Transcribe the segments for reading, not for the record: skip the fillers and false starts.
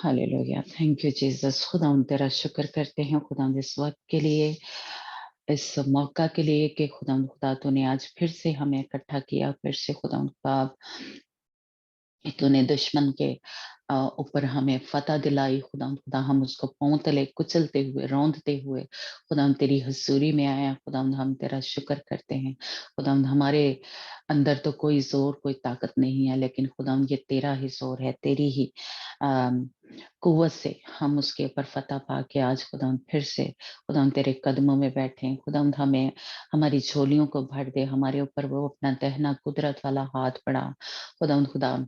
Hallelujah, thank you Jesus. खुदा तेरा शुक्र करते हैं खुदा इस वक्त के लिए, इस मौका के लिए कि खुदा तूने आज फिर से हमें इकट्ठा किया, फिर से खुदा तूने दुश्मन के ऊपर हमें फतह दिलाई। खुदा हम उसको पांव तले कुचलते हुए, रौंदते हुए खुदा तेरी हजूरी में आया। खुदा हम तेरा शुक्र करते हैं। खुदा हमारे अंदर तो कोई जोर, कोई ताकत नहीं है, लेकिन खुदा ये तेरा ही जोर है, तेरी ही कुव्वत से हम उसके ऊपर फतह पाके आज खुदा फिर से खुदा तेरे कदमों में बैठे हैं। खुदा हमें हमारी झोलियों को भर दे, हमारे ऊपर वो अपना दहना कुदरत वाला हाथ बढ़ा। खुदा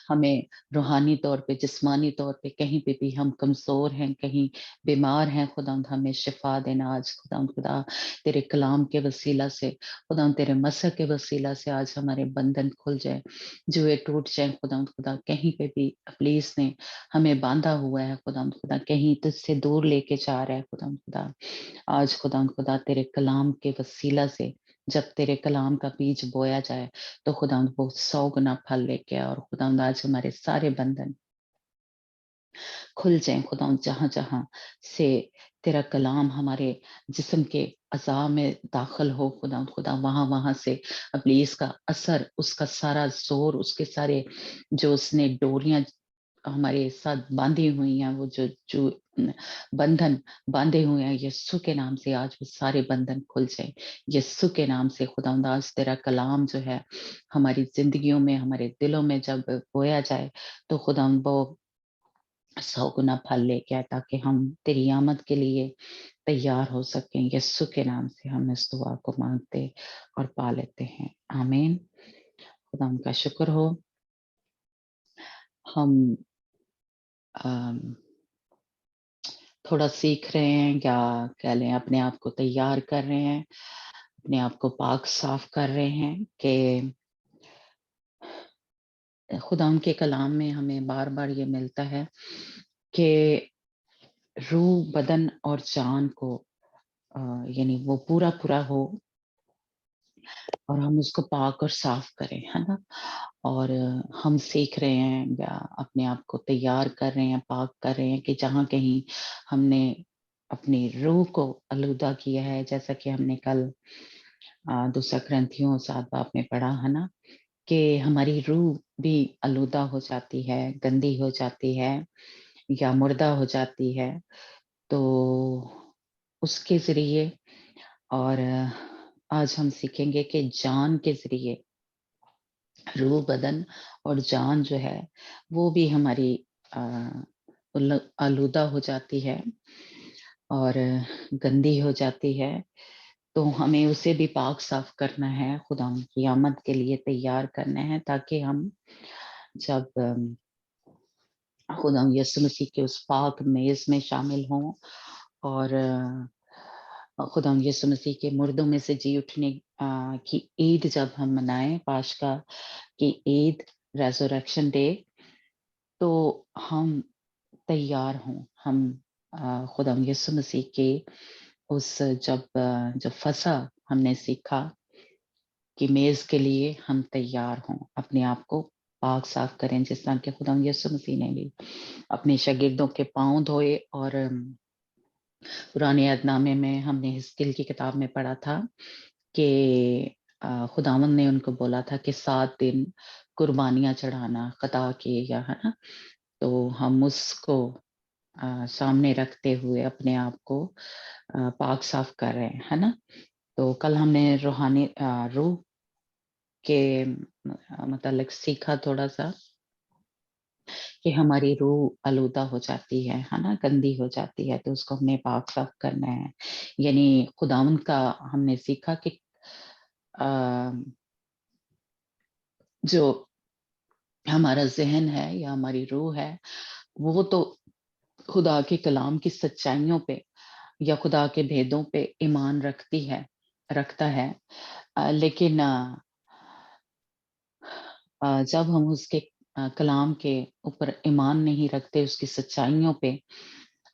हमें रूहानी तौर पे, जिस्मानी तौर पे कहीं पे भी हम कमज़ोर हैं, कहीं बीमार हैं, खुदावंद हमें शिफ़ा देना आज। खुदा तेरे कलाम के वसीला से, खुदावंद तेरे मसह के वसीला से आज हमारे बंधन खुल जाए, जुए टूट जाए। खुदावंद खुदा कहीं पे भी इब्लीस ने हमें बांधा हुआ है, खुदावंद खुदा कहीं तुझसे दूर लेके जा रहा है। खुदावंद खुदा आज खुदावंद खुदा तेरे कलाम के वसीला से जब तेरे कलाम का बीज बोया जाए तो खुदावंद वो 100 गुना फल लेके आए, और खुदावंद आज हमारे सारे बंधन खुल जाएं। खुदावंद जहां जहां से तेरा कलाम हमारे जिस्म के अज़ा में दाखिल हो, खुदावंद खुदा वहां वहां से इब्लीस का असर, उसका सारा जोर, उसके सारे जो उसने डोरियां हमारे साथ बांधी हुई हैं, वो जो जो बंधन बांधे हुए हैं, यीशु के नाम से आज वो सारे बंधन खुल जाए। यीशु के नाम से खुदावंद आज तेरा कलाम जो है हमारी जिंदगियों में, हमारे दिलों में जब बोया जाए तो खुदावंद वो 100 गुना फल लेके आए, ताकि हम तेरी आमद के लिए तैयार हो सकें। यीशु के नाम से हम इस दुआ को मांगते और पा लेते हैं, आमीन। खुदा का शुक्र हो। हम अम, थोड़ा सीख रहे हैं, या कह लें अपने आप को तैयार कर रहे हैं, अपने आप को पाक साफ कर रहे हैं कि खुदा के कलाम में हमें बार बार ये मिलता है कि रूह, बदन और जान को यानी वो पूरा पूरा हो और हम उसको पाक और साफ करें, है ना। और हम सीख रहे हैं या अपने आप को तैयार कर रहे हैं, पाक कर रहे हैं कि जहाँ कहीं हमने अपनी रूह को आलूदा किया है, जैसा कि हमने कल दूसरा ग्रंथियों 7 बाब में पढ़ा, है ना, कि हमारी रूह भी आलूदा हो जाती है, गंदी हो जाती है या मुर्दा हो जाती है। तो उसके ज़रिए, और आज हम सीखेंगे कि जान के ज़रिए रूह, बदन और जान जो है वो भी हमारी आलूदा हो जाती है और गंदी हो जाती है। तो हमें उसे भी पाक साफ करना है, खुदा की आमद के लिए तैयार करना है, ताकि हम जब खुदा यीशु मसीह के उस पाक मेज में शामिल हों और खुदा यीशु मसीह के मुर्दों में से जी उठने की ईद जब हम मनाएं, पाशका की ईद, रेज़रेक्शन डे, तो हम तैयार हों। हम खुदा यीशु मसीह के उस जब फसा हमने सीखा कि मेज के लिए हम तैयार हों, अपने आप को पाक साफ करें, जिस तरह के खुदा यीशु मसीह ने भी अपने शागिर्दों के पांव धोए। और पुराने अहदनामे में हमने हिजकिय्याह की किताब में पढ़ा था कि खुदावंद ने उनको बोला था कि 7 दिन कुर्बानियां चढ़ाना खता की, या है ना। तो हम उसको सामने रखते हुए अपने आप को पाक साफ कर रहे हैं, है ना। तो कल हमने रूहानी रूह के मतलब सीखा थोड़ा सा कि हमारी रूह आलूदा हो जाती है ना, गंदी हो जाती है, तो उसको हमने पाक साफ करना है। यानी खुदावंद का हमने सीखा कि अ, जो हमारा ज़हन है या हमारी रूह है, वो तो खुदा के कलाम की सच्चाइयों पे या खुदा के भेदों पे ईमान रखता है। लेकिन जब हम उसके कलाम के ऊपर ईमान नहीं रखते, उसकी सच्चाइयों पे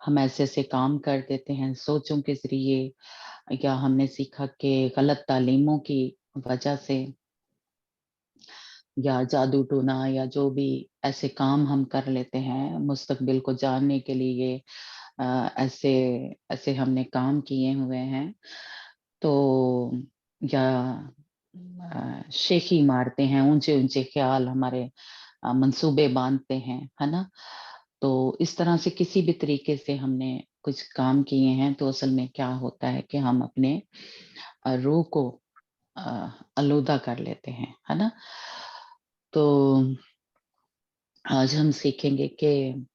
हम ऐसे-ऐसे काम कर देते हैं सोचों के ज़रिए, या हमने सीखा कि गलत तालीमों की वजह से या जादू टोना या जो भी ऐसे काम हम कर लेते हैं मुस्तकबिल को जानने के लिए, ऐसे ऐसे हमने काम किए हुए हैं। तो या शेखी मारते हैं, ऊंचे-ऊंचे ख्याल हमारे मंसूबे बाँधते हैं, है ना? तो इस तरह से किसी भी तरीके से हमने कुछ काम किए हैं, तो असल में क्या होता है कि हम अपने रूह को अ, आलूदा कर लेते हैं, है ना? तो आज हम सीखेंगे कि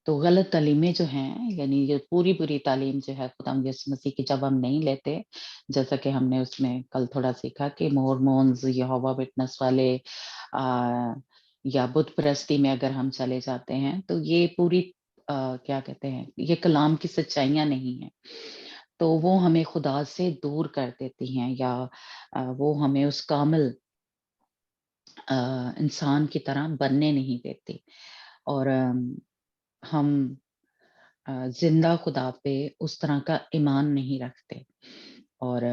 तो गलत तालीमें जो हैं, यानी ये पूरी-पूरी तालीम जो है खुदावंद यीशु मसीह की जब हम नहीं लेते, जैसा कि हमने उसमें कल थोड़ा सीखा कि मोर्मोन्स, यहोवा विटनेस वाले अ, या बुत परस्ती में अगर हम चले जाते हैं, तो ये पूरी क्या कहते हैं, ये कलाम की सच्चाइयाँ नहीं हैं। तो वो हमें खुदा से दूर कर देती हैं या वो हमें उस कामिल इंसान की तरह बनने नहीं देती और हम ज़िंदा खुदा पे उस तरह का ईमान नहीं रखते और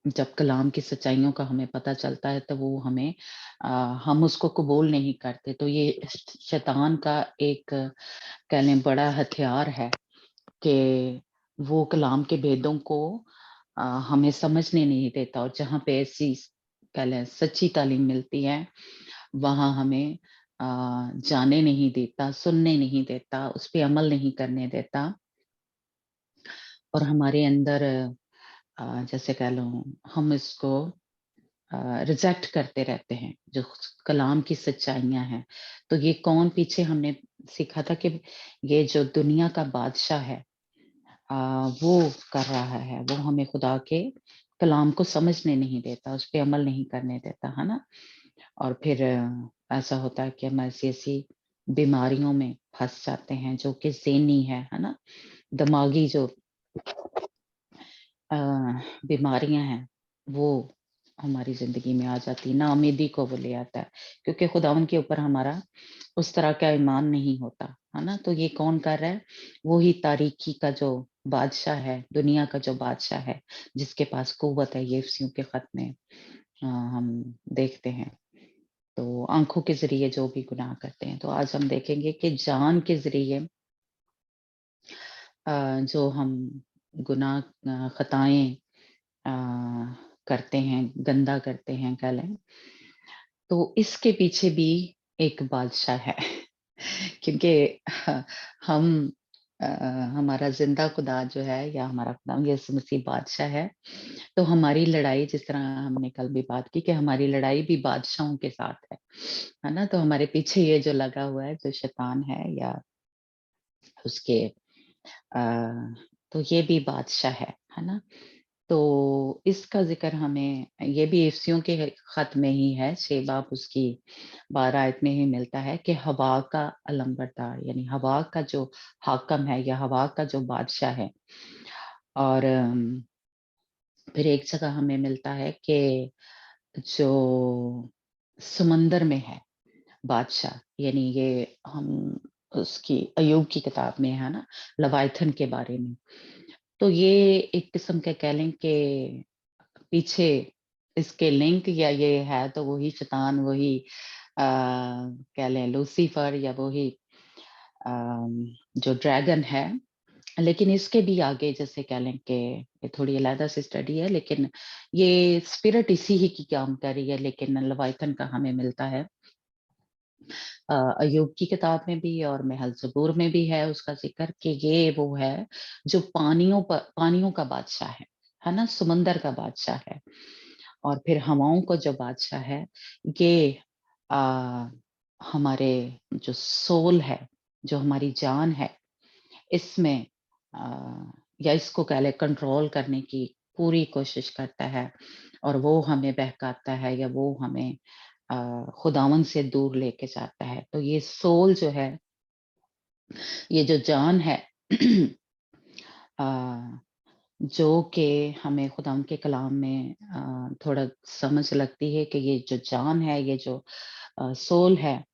जब कलाम की सच्चाइयों का हमें पता चलता है तो वो हमें अ, हम उसको कबूल नहीं करते। तो ये शैतान का एक कह लें बड़ा हथियार है कि वो कलाम के भेदों को हमें समझने नहीं देता और जहाँ पे ऐसी कह लें सच्ची तालीम मिलती है, वहाँ हमें अ, जाने नहीं देता, सुनने नहीं देता, उस पे अमल नहीं करने देता और हमारे अंदर जैसे कह लो हम इसको रिजेक्ट करते रहते हैं, जो कलाम की सच्चाइयाँ हैं। तो ये कौन पीछे हमने सीखा था कि ये जो दुनिया का बादशाह है अ, वो कर रहा है, वो हमें खुदा के कलाम को समझने नहीं देता, उस पे अमल नहीं करने देता, है ना? और फिर ऐसा होता है कि हम ऐसी-ऐसी बीमारियों में फँस जाते हैं जो कि ज़हनी है ना? दिमागी जो अ, बीमारियाँ हैं, वो हमारी ज़िंदगी में आ जाती है, नाउम्मीदी को वो ले आता है, क्योंकि खुदावंद के ऊपर हमारा उस तरह का ईमान नहीं होता, है ना? तो ये कौन कर रहा है? वो ही तारीकी का जो बादशाह है, दुनिया का जो बादशाह है, जिसके पास कुव्वत है, ये इफिसियों के खत में हम देखते हैं। तो आँखों के ज़रिए जो भी गुनाह करते हैं, तो आज हम देखेंगे कि जान के ज़रिए जो हम गुनाह खताएँ अ, करते हैं, गंदा करते हैं कह लें, तो इसके पीछे भी एक बादशाह है क्योंकि हम अ, हमारा ज़िंदा खुदा जो है या हमारा खुदा यीशु मसीह बादशाह है, तो हमारी लड़ाई जिस तरह हमने कल भी बात की कि हमारी लड़ाई भी बादशाहों के साथ है ना? तो हमारे पीछे ये जो लगा हुआ है, जो शैतान है या उसके अ, तो ये भी बादशाह है ना? तो इसका ज़िक्र हमें ये भी इफिसियों के खत में ही है, 6 बाब उसकी 12 आयत में ही मिलता है कि हवा का अलंबरदार यानी हवा का जो हाकिम है या हवा का जो बादशाह है और फिर एक जगह हमें मिलता है कि जो समंदर में है बादशाह, यानी ये हम उसकी अय्यूब की किताब में है ना, लवाइथन के बारे में। तो ये एक किस्म का कह लें कि पीछे इसके लिंक या ये है तो वही शैतान वही कह लें लूसीफर या वही जो ड्रैगन है लेकिन इसके भी आगे जैसे कह लें कि ये थोड़ी अलग से स्टडी है लेकिन ये स्पिरिट इसी ही की काम कर रही है लेकिन लवाइथन का हमें मिलता है अय्यूब की किताब में भी और महल ज़बूर में भी है उसका ज़िक्र कि ये वो है जो पानियों का बादशाह है ना? समंदर का बादशाह है और फिर हवाओं का जो बादशाह है ये अ, हमारे जो सोल है, जो हमारी जान है, इसमें या इसको कह लें कंट्रोल करने की पूरी कोशिश करता है और वो हमें बहकाता है या वो हमें खुदावन से दूर लेके जाता है। तो ये सोल जो है, ये जो जान है अ, जो कि हमें खुदावंद के कलाम में थोड़ा समझ लगती है कि ये जो जान है, ये जो सोल है,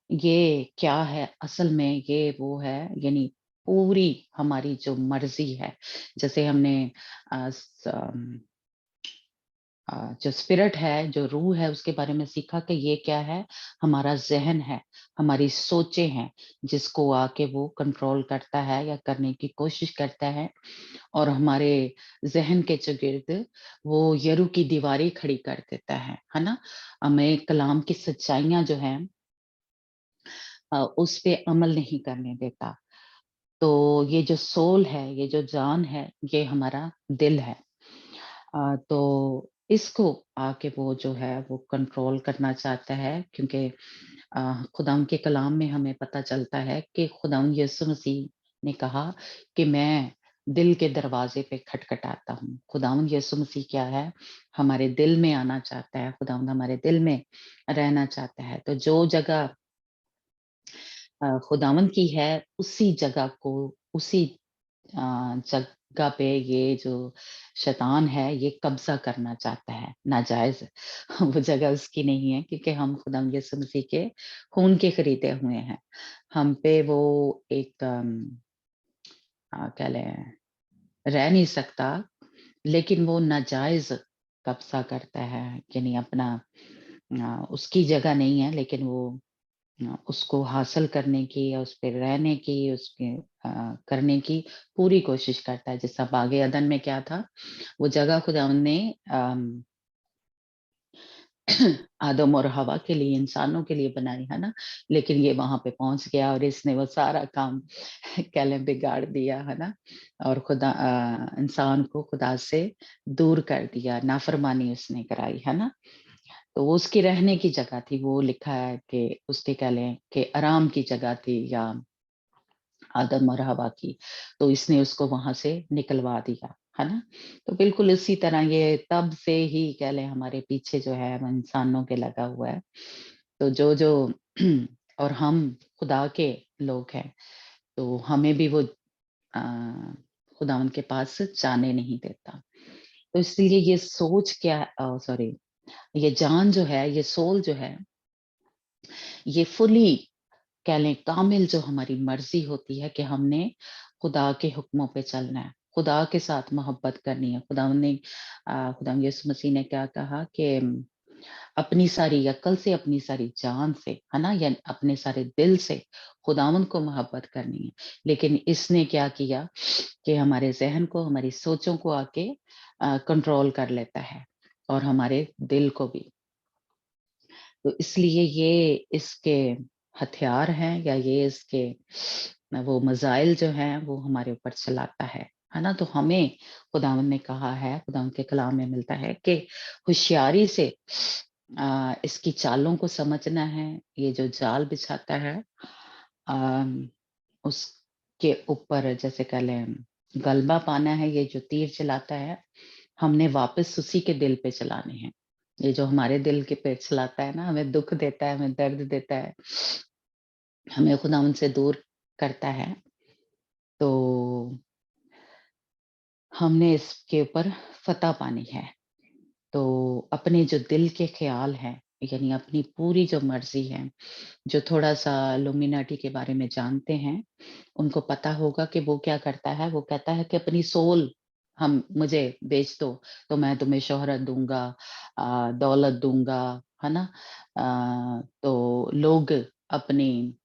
ये क्या है? असल में ये वो है यानी पूरी हमारी जो मर्ज़ी है, जैसे हमने अ, स जो स्पिरिट है, जो रूह है, उसके बारे में सीखा कि ये क्या है, हमारा ज़हन है, हमारी सोचें हैं, जिसको आके वो कंट्रोल करता है या करने की कोशिश करता है, और हमारे ज़हन के चुगिर्द वो यरू की दीवारें खड़ी कर देता है ना? हमें कलाम की सच्चाइयाँ जो हैं उस पे अमल नहीं करने देता। तो ये जो सोल है, ये जो जान है, ये हमारा दिल है। तो इसको आके वो जो है वो कंट्रोल करना चाहता है, क्योंकि खुदावंद के कलाम में हमें पता चलता है कि खुदावंद यीशु मसीह ने कहा कि मैं दिल के दरवाजे पे खटखटाता हूँ। खुदावंद यीशु मसीह क्या है? हमारे दिल में आना चाहता है, खुदावंद हमारे दिल में रहना चाहता है। तो जो जगह खुदावंद की है, उसी जगह को, उसी जगह पे ये जो शैतान है ये कब्जा करना चाहता है नाजायज। वो जगह उसकी नहीं है, क्योंकि हम खुदा यीशु मसीह के खून के खरीदे हुए हैं। हम पे वो एक कह लें रह नहीं सकता, लेकिन वो नाजायज कब्जा करता है, यानी अपना उसकी जगह नहीं है, लेकिन वो उसको हासिल करने की या उस पे रहने की, उसके करने की पूरी कोशिश करता है। जैसा बागे अदन में क्या था, वो जगह खुदावंद ने आदम और हवा के लिए, इंसानों के लिए बनाई, है ना? लेकिन ये वहाँ पे पहुँच गया और इसने वो सारा काम कह लें बिगाड़ दिया, है ना? और खुदा इंसान को खुदा से दूर कर दिया, नाफरमानी उसने कराई, है ना? तो वो उसकी रहने की जगह थी, वो लिखा है कि उसके कह लें कि आराम की जगह थी, या आदम और हवा की, तो इसने उसको वहां से निकलवा दिया, है ना? तो बिल्कुल इसी तरह ये तब से ही कह लें हमारे पीछे जो है वो इंसानों के लगा हुआ है। तो जो जो और हम खुदा के लोग हैं, तो हमें भी वो खुदा उनके पास जाने नहीं देता। तो इसलिए ये सोच क्या, सॉरी, ये जान जो है, ये सोल जो है, ये फुली कह लें कामिल जो हमारी मर्जी होती है कि हमने खुदा के हुक्मों पे चलना है, खुदा के साथ मोहब्बत करनी है। खुदा ने खुदा यीशु मसीह ने क्या कहा कि अपनी सारी अक्ल से, अपनी सारी जान से, है ना, या अपने सारे दिल से खुदावंद को मोहब्बत करनी है। लेकिन इसने क्या किया कि हमारे जहन को, हमारी सोचों को आके कंट्रोल कर लेता है, और हमारे दिल को भी। तो इसलिए ये इसके हथियार हैं, या ये इसके वो मिसाइल जो हैं वो हमारे ऊपर चलाता है ना? तो हमें खुदावंद ने कहा है, खुदावंद के कलाम में मिलता है कि होशियारी से इसकी चालों को समझना है। ये जो जाल बिछाता है उसके ऊपर जैसे कह लें गलबा पाना है, ये जो तीर चलाता है हमने वापस उसी के दिल पे चलाने हैं। ये जो हमारे दिल के पे चलाता है ना, हमें दुःख देता है, हमें दर्द देता है, हमें खुदावंद से दूर करता है, तो हमने इसके ऊपर फ़तह पानी है। तो अपने जो दिल के ख़्याल हैं, यानी अपनी पूरी जो मर्ज़ी है, जो थोड़ा-सा इल्यूमिनाटी के बारे में जानते हैं, उनको पता होगा कि वो क्या करता है, वो कहता है कि अपनी सोल हम मुझे बेच दो, तो मैं तुम्हें शोहरत दूँगा, दौलत दूँगा, है ना? तो लोग अपनी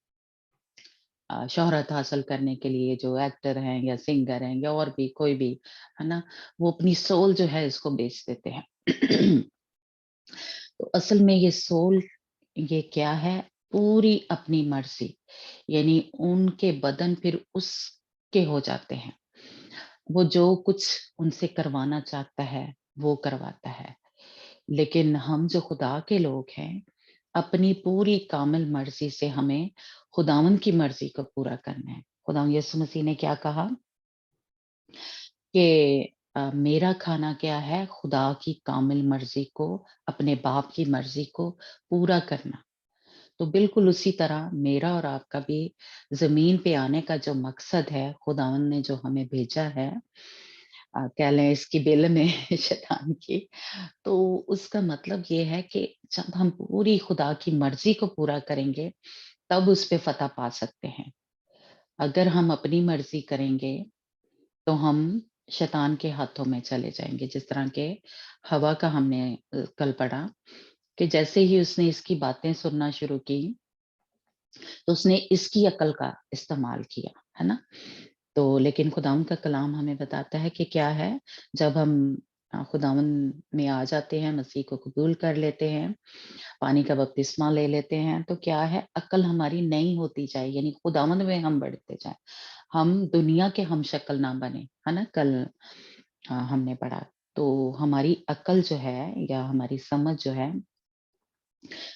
शोहरत हासिल करने के लिए जो एक्टर हैं या सिंगर हैं या और भी कोई भी, है ना? वो अपनी सोल जो है इसको बेच देते हैं। तो असल में ये सोल ये क्या है? पूरी अपनी मर्ज़ी, यानी उनके बदन फिर उसके हो जाते हैं। वो जो कुछ उनसे करवाना चाहता है, वो करवाता है। लेकिन हम जो खुदा के लोग हैं, अपनी पूरी कामिल मर्ज़ी से हमें खुदावंद की मर्ज़ी को पूरा करना है। खुदावंद यीशु मसीह ने क्या कहा कि मेरा खाना क्या है? खुदा की कामिल मर्ज़ी को, अपने बाप की मर्ज़ी को पूरा करना। तो बिल्कुल उसी तरह मेरा और आपका भी ज़मीन पे आने का जो मकसद है, खुदावंद ने जो हमें भेजा है, कह लें इसकी बिल में शैतान की, तो उसका मतलब ये है कि जब हम पूरी खुदा की मर्ज़ी को पूरा करेंगे, तब उस पे फ़तह पा सकते हैं। अगर हम अपनी मर्ज़ी करेंगे, तो हम शैतान के हाथों में चले जाएँगे। जिस तरह के हवा का हमने कल पढ़ा कि जैसे ही उसने इसकी बातें सुनना शुरू की, तो उसने इसकी अकल का इस्तेमाल किया, है ना? तो लेकिन खुदावंद का कलाम हमें बताता है कि क्या है, जब हम खुदावंद में आ जाते हैं, मसीह को कबूल कर लेते हैं, पानी का बपतिस्मा ले लेते हैं, तो क्या है, अक्ल हमारी नई होती जाए, यानी खुदावंद में हम बढ़ते जाएँ। हम दुनिया के हम शक्ल ना बने, है ना? कल हमने पढ़ा। तो हमारी अक्ल जो है या हमारी समझ जो है,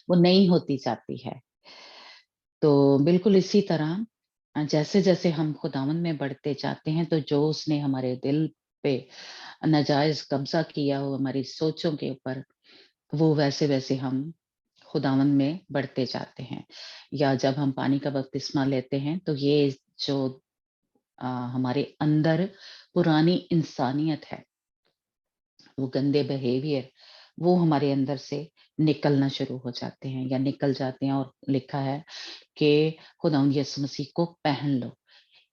वो नई होती जाती है। तो बिल्कुल इसी तरह जैसे-जैसे हम खुदावंद में बढ़ते जाते हैं, तो जो उसने हमारे दिल पे नाजायज़ कब्ज़ा किया हो हमारी सोचों के ऊपर, वो वैसे-वैसे हम खुदावंद में बढ़ते जाते हैं। या जब हम पानी का बपतिस्मा लेते हैं, तो ये जो हमारे अंदर पुरानी इंसानियत है, वो गंदे बिहेवियर, वो हमारे अंदर से निकलना शुरू हो जाते हैं या निकल जाते हैं, और लिखा है कि खुदावंद यीशु मसीह को पहन लो।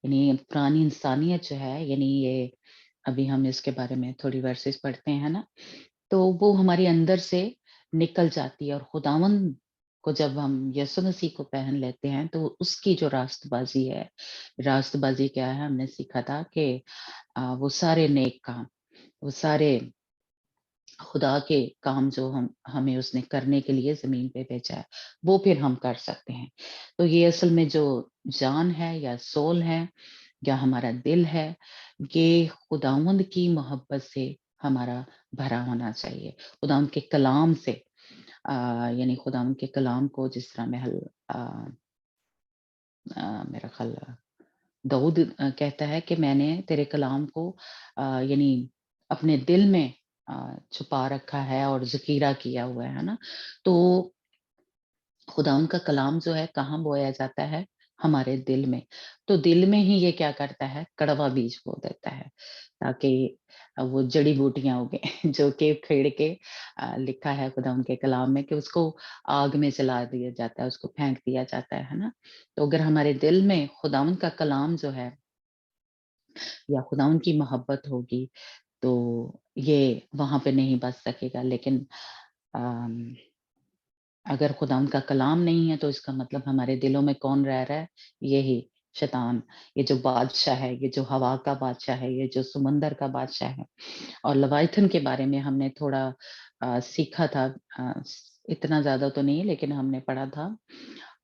यानी पुरानी इंसानियत जो है, यानी ये अभी हम इसके बारे में थोड़ी वर्सेस पढ़ते हैं ना, तो वो हमारे अंदर से निकल जाती है, और खुदावंद को जब हम यीशु मसीह को पहन लेते हैं, तो उसकी जो रास्तबाज़ी है, रास्तबाज़ी क्या है, हमने सीखा था कि वो सारे नेक काम, वो सारे खुदा के काम जो हम हमें उसने करने के लिए ज़मीन पे भेजा है, वो फिर हम कर सकते हैं। तो ये असल में जो जान है या सोल है या हमारा दिल है, ये खुदावंद की मोहब्बत से हमारा भरा होना चाहिए। खुदावंद के कलाम से यानी खुदावंद के कलाम को जिस तरह अ मेरा ख़्याल दाऊद कहता है कि मैंने तेरे कलाम को यानी अपने दिल में छुपा रखा है और ज़ख़ीरा किया हुआ है ना? तो खुदावंद का कलाम जो है कहाँ बोया जाता है? हमारे दिल में। तो दिल में ही ये क्या करता है? कड़वा बीज बो देता है, ताकि वो जड़ी-बूटियाँ उगें जो कि खेड़ के लिखा है खुदावंद के कलाम में कि उसको आग में जला दिया जाता है, उसको फेंक दिया जाता है ना? तो अगर हमारे दिल में खुदावंद का कलाम जो है या खुदावंद की मोहब्बत होगी, तो ये वहाँ पे नहीं बस सकेगा। लेकिन अम अगर खुदावंद का कलाम नहीं है, तो इसका मतलब हमारे दिलों में कौन रह रहा है? यही शैतान, ये जो बादशाह है, ये जो हवा का बादशाह है, ये जो समुंदर का बादशाह है। और लवाइथन के बारे में हमने थोड़ा सीखा था, इतना ज़्यादा तो नहीं, लेकिन हमने पढ़ा था।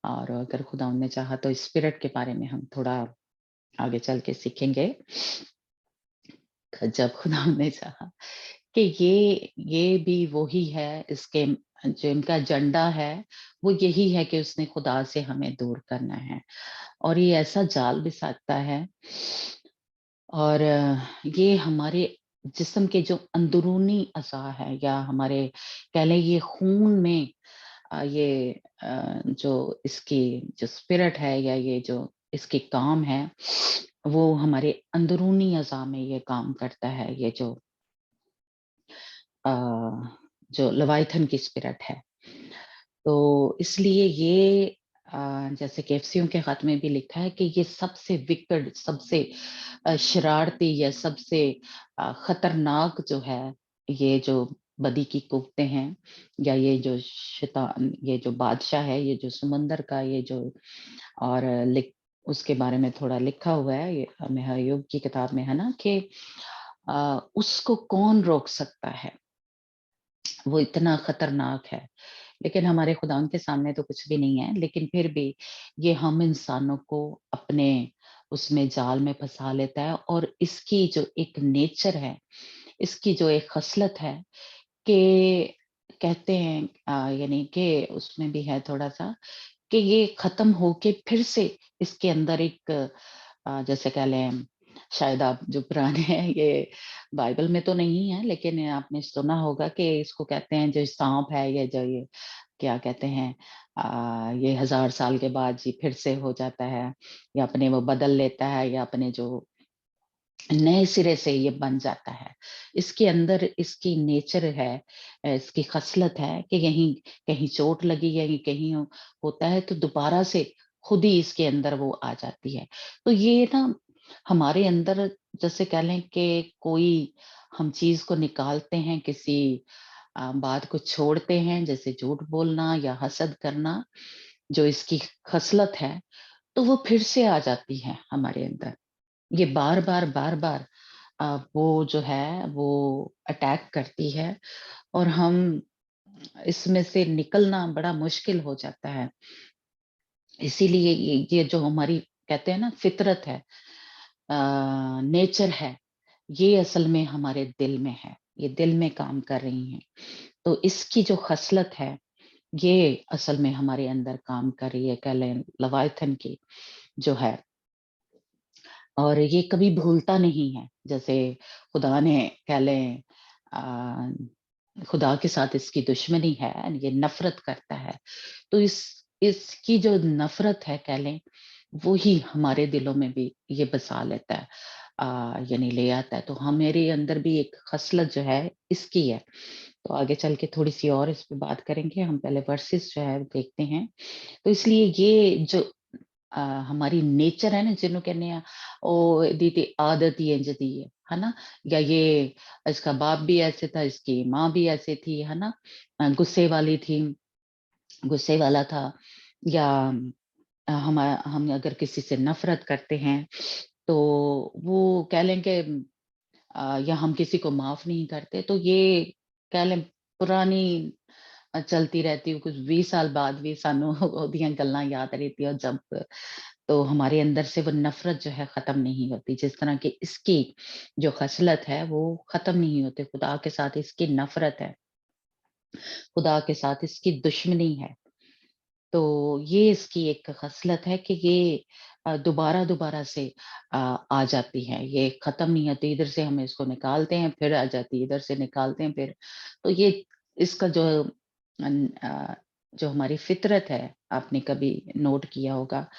और अगर खुदावंद ने चाहा तो स्पिरिट के बारे में हम थोड़ा आगे चल के सीखेंगे, जब खुदावंद ने चाहा। कि ये भी वही है, इसके जो इनका एजेंडा है, वो यही है कि उसने खुदा से हमें दूर करना है, और ये ऐसा जाल बिछाता है, और ये हमारे जिस्म के जो अंदरूनी अज़ा है, या हमारे कह लें ये खून में ये जो इसकी जो स्पिरिट है, या ये जो इसके काम है, वो हमारे अंदरूनी अज़ा में ये काम करता है, ये अ, जो लवाइथन की स्पिरिट है। तो इसलिए ये जैसे कि एफएसियों के खत में भी लिखा है कि ये सबसे विकट, सबसे शरारती, या सबसे खतरनाक जो है, ये जो बदी की कुव्वतें हैं, या ये जो शैतान, ये जो बादशाह है, ये जो समंदर का ये जो, और लिख उसके बारे में थोड़ा लिखा हुआ है, ये हमें हयोग की किताब में है ना, कि उसको कौन रोक सकता है? वो इतना खतरनाक है। लेकिन हमारे खुदावंद के सामने तो कुछ भी नहीं है, लेकिन फिर भी ये हम इंसानों को अपने उसमें जाल में फँसा लेता है, और इसकी जो एक नेचर है, इसकी जो एक ख़सलत है कि कहते हैं यानी कि उसमें भी है थोड़ा-सा कि ये ख़त्म होके फिर से इसके अंदर एक जैसे कह लें, शायद आप जो पुराने हैं, ये बाइबल में तो नहीं है, लेकिन आपने सुना होगा कि इसको कहते हैं जो साँप है, या जो ये क्या कहते हैं, ये 1000 साल के बाद जी फिर से हो जाता है, या अपने वो बदल लेता है, या अपने जो नए सिरे से ये बन जाता है। इसके अंदर इसकी नेचर है, इसकी ख़सलत है कि यहीं कहीं चोट लगी, या ये कहीं होता है, तो दोबारा से खुद ही इसके अंदर वो आ जाती है। तो ये ना हमारे अंदर जैसे कह लें कि कोई हम चीज़ को निकालते हैं, किसी बात को छोड़ते हैं, जैसे झूठ बोलना या हसद करना, जो इसकी खसलत है, तो वो फिर से आ जाती है हमारे अंदर। ये बार-बार, बार-बार वो जो है वो अटैक करती है और हम इसमें से निकलना बड़ा मुश्किल हो जाता है। इसीलिए ये जो हमारी कहते हैं ना फितरत है, नेचर है, ये असल में हमारे दिल में है, ये दिल में काम कर रही हैं। तो इसकी जो खसलत है, ये असल में हमारे अंदर काम कर रही है, कह लें लवायथन की जो है, और ये कभी भूलता नहीं है। जैसे खुदा ने कह लें अ, खुदा के साथ इसकी दुश्मनी है, ये नफ़रत करता है। तो इसकी जो नफ़रत है कह लें, वो ही हमारे दिलों में भी ये बसा लेता है, यानी ले आता है। तो हमारे अंदर भी एक ख़सलत जो है इसकी है। तो आगे चल के थोड़ी-सी और इस पे बात करेंगे, हम पहले वर्सेस जो है देखते हैं। तो इसलिए ये जो हमारी नेचर है ना, ਜਿਹਨੂੰ ਕਹਿੰਦੇ ਆ ਉਹ ਇਹਦੀ ਤੇ आदत ही इंज दी है ना? या ये इसका बाप भी ऐसे था, इसकी माँ भी ऐसे थी, है ना? गुस्से वाली थी, गुस्से वाला था, या हम अगर किसी से नफ़रत करते हैं, तो वो कह लें कि या हम किसी को माफ़ नहीं करते, तो ये कह लें पुरानी चलती रहती है, कुछ 20 साल बाद भी सानू ओदियां गल्लां याद रहती, जब तो हमारे अंदर से वो नफ़रत जो है ख़त्म नहीं होती। जिस तरह की इसकी जो ख़सलत है वो ख़त्म नहीं होती, खुदा के साथ इसकी नफ़रत है, खुदा के साथ इसकी दुश्मनी है। तो ये इसकी एक ख़सलत है कि ये दोबारा-दोबारा से आ जाती है, ये ख़त्म नहीं होती। इधर से हम इसको निकालते हैं, फिर आ जाती है, इधर से निकालते हैं फिर। तो ये इसका जो हमारी फ़ितरत है, आपने कभी नोट किया होगा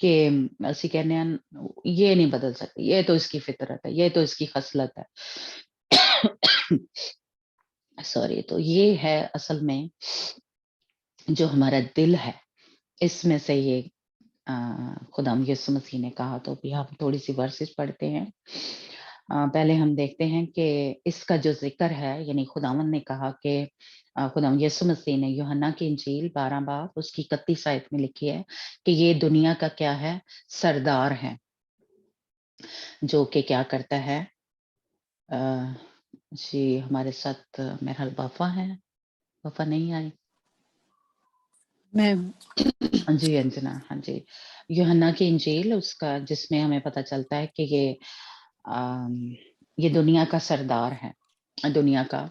कि ਅਸੀਂ कहने हैं ये नहीं बदल सकती, ये तो इसकी फ़ितरत है, ये तो इसकी ख़सलत है। सॉरी, तो ये है असल में जो हमारा दिल है, इसमें से ये खुदाम यीशु मसीह ने कहा। तो अभी हम थोड़ी-सी वर्सेस पढ़ते हैं। पहले हम देखते हैं कि इसका जो ज़िक्र है, यानी खुदावंद ने कहा कि खुदावंद यीशु मसीह ने यूहन्ना की इंजील 12 बाब उसकी 31 आयत में लिखी है कि ये दुनिया का क्या है? सरदार है, जो कि क्या करता है? अ, जी, हमारे साथ मेरा ख़्याल वफ़ा है, वफ़ा नहीं आई? मैं हाँ जी, अंजना, हाँ जी। यूहन्ना की इंजील उसका जिसमें हमें पता चलता है कि अम, ये दुनिया का सरदार है, दुनिया का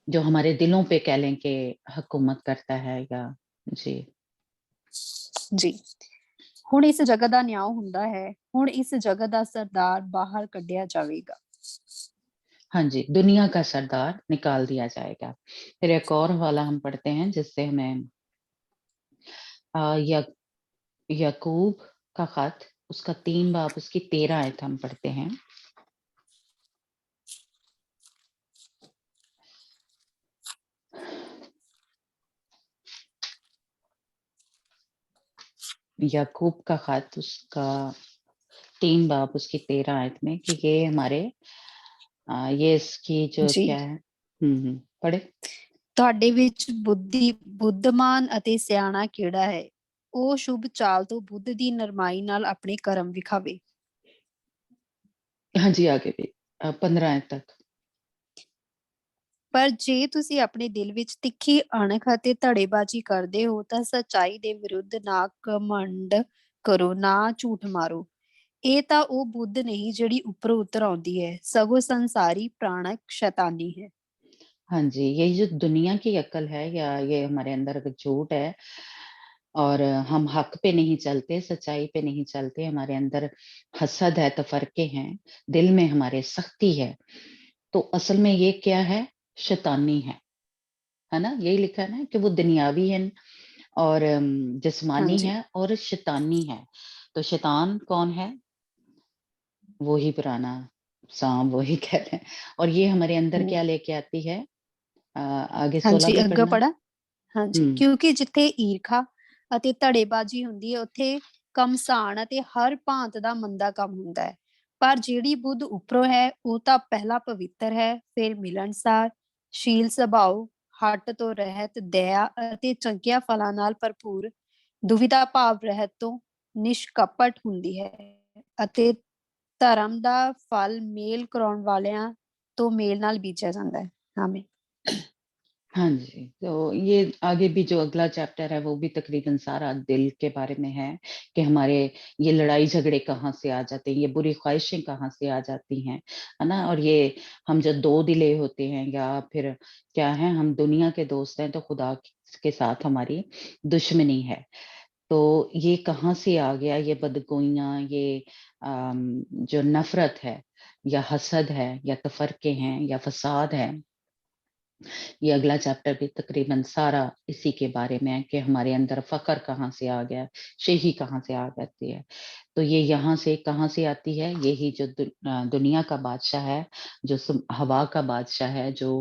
जो हमारे दिलों पे कह लें कि हुकूमत करता है, या जी। जी ਹੁਣ ਇਸ ਜਗ੍ਹਾ ਦਾ ਨਿਆਂ ਹੁੰਦਾ ਹੈ। ਹੁਣ ਇਸ ਜਗ੍ਹਾ ਦਾ ਸਰਦਾਰ ਬਾਹਰ ਕੱਢਿਆ ਜਾਵੇਗਾ। हाँ जी, दुनिया का सरदार निकाल दिया जाएगा। फिर एक और वाला हम पढ़ते हैं जिससे हमें अ, या याकूब का ख़त उसका 3 बाब उसकी 13 आयत हम पढ़ते हैं। याकूब का ख़त उसका 3 बाब उसकी 13 आयत में कि ये हमारे ये इसकी जो जी क्या है पढ़े? ਤੁਹਾਡੇ ਵਿੱਚ ਬੁੱਧਮਾਨ ਅਤੇ ਸਿਆਣਾ ਕਿਹੜਾ ਹੈ? ਉਹ ਸ਼ੁਭ ਚਾਲ ਤੋਂ ਬੁੱਧ ਦੀ ਨਰਮਾਈ ਨਾਲ ਆਪਣੇ ਕਰਮ ਵਿਖਾਵੇ। हाँ जी, आगे भी 15 आयत तक। ਪਰ ਜੇ ਤੁਸੀਂ ਆਪਣੇ ਦਿਲ ਵਿੱਚ ਤਿੱਖੀ ਅਣਖ ਅਤੇ ਧੜੇਬਾਜ਼ੀ ਕਰਦੇ ਹੋ ਤਾਂ ਸੱਚਾਈ ਦੇ ਵਿਰੁੱਧ ਨਾ ਘਮੰਡ ਕਰੋ, ਨਾ ਝੂਠ ਮਾਰੋ। ਇਹ ਤਾਂ ਉਹ ਬੁੱਧ ਨਹੀਂ ਜਿਹੜੀ ਉੱਪਰੋਂ ਉਤਰ ਆਉਂਦੀ ਹੈ, ਸਗੋਂ ਸੰਸਾਰੀ ਪ੍ਰਾਣਕ ਸ਼ੈਤਾਨੀ ਹੈ। हाँ जी, यही जो दुनिया की अक्ल है, या ये हमारे अंदर अगर झूठ है और हम हक पे नहीं चलते, सच्चाई पे नहीं चलते, हमारे अंदर हसद है, तफरके हैं, दिल में हमारे सख्ती है, तो असल में ये क्या है? शैतानी है ना? यही लिखा है ना कि वो दुनियावी है और जिस्मानी ਹਾਂਜੀ है और शैतानी है। तो शैतान कौन है? वो ही पुराना सांप, वही कह रहे हैं, और ये हमारे अंदर ਹਮ, क्या लेके आती है? आगे 16 ਹਾਂਜੀ भी ਅੱਗੇ पढ़ना? ਪੜਾ। ਹਾਂਜੀ हुँ, ਕਿਉਂਕਿ ਜਿੱਥੇ ਈਰਖਾ ਅਤੇ ਧੜੇਬਾਜ਼ੀ ਹੁੰਦੀ ਹੈ ਉੱਥੇ ਕਮਸਾਨ ਅਤੇ ਹਰ ਭਾਂਤ ਦਾ ਮੰਦਾ ਕੰਮ ਹੁੰਦਾ ਹੈ। ਪਰ ਜਿਹੜੀ ਬੁੱਧ ਉੱਪਰੋਂ ਹੈ ਉਹ ਤਾਂ ਪਹਿਲਾਂ ਪਵਿੱਤਰ ਹੈ, ਫਿਰ ਮਿਲਣਸਾਰ, ਸ਼ੀਲ ਸੁਭਾਉ, ਹੱਟ ਤੋਂ ਰਹਿਤ, ਦਇਆ ਅਤੇ ਚੰਗੀਆਂ ਫਲਾਂ ਨਾਲ ਭਰਪੂਰ, ਦੁਵਿਧਾ ਭਾਵ ਰਹਿਤ ਤੋਂ ਨਿਸ਼ਕਪਟ ਹੁੰਦੀ ਹੈ ਅਤੇ ਧਰਮ ਦਾ ਫਲ ਮੇਲ ਕਰਾਉਣ ਵਾਲਿਆਂ ਤੋਂ ਮੇਲ ਨਾਲ ਬੀਜਿਆ ਜਾਂਦਾ ਹੈ। ਆਮੀਨ। हाँ जी, तो ये आगे भी जो अगला चैप्टर है वो भी तकरीबन सारा दिल के बारे में है कि हमारे ये लड़ाई झगड़े कहाँ से आ जाते हैं, ये बुरी ख्वाहिशें कहाँ से आ जाती हैं, है ना। और ये हम जो दो दिले होते हैं या फिर क्या है, हम दुनिया के दोस्त हैं तो खुदा के साथ हमारी दुश्मनी है। तो ये कहाँ से आ गया, ये बदगोइयां, ये जो नफरत है या हसद है या तफरके हैं या फसाद है, ये अगला चैप्टर भी तकरीबन सारा इसी के बारे में है कि हमारे अंदर फकर कहाँ से आ गया, शेही कहाँ से आ जाती है। तो ये यहाँ से कहाँ से आती है, यही जो दुनिया का बादशाह है, जो हवा का बादशाह है, जो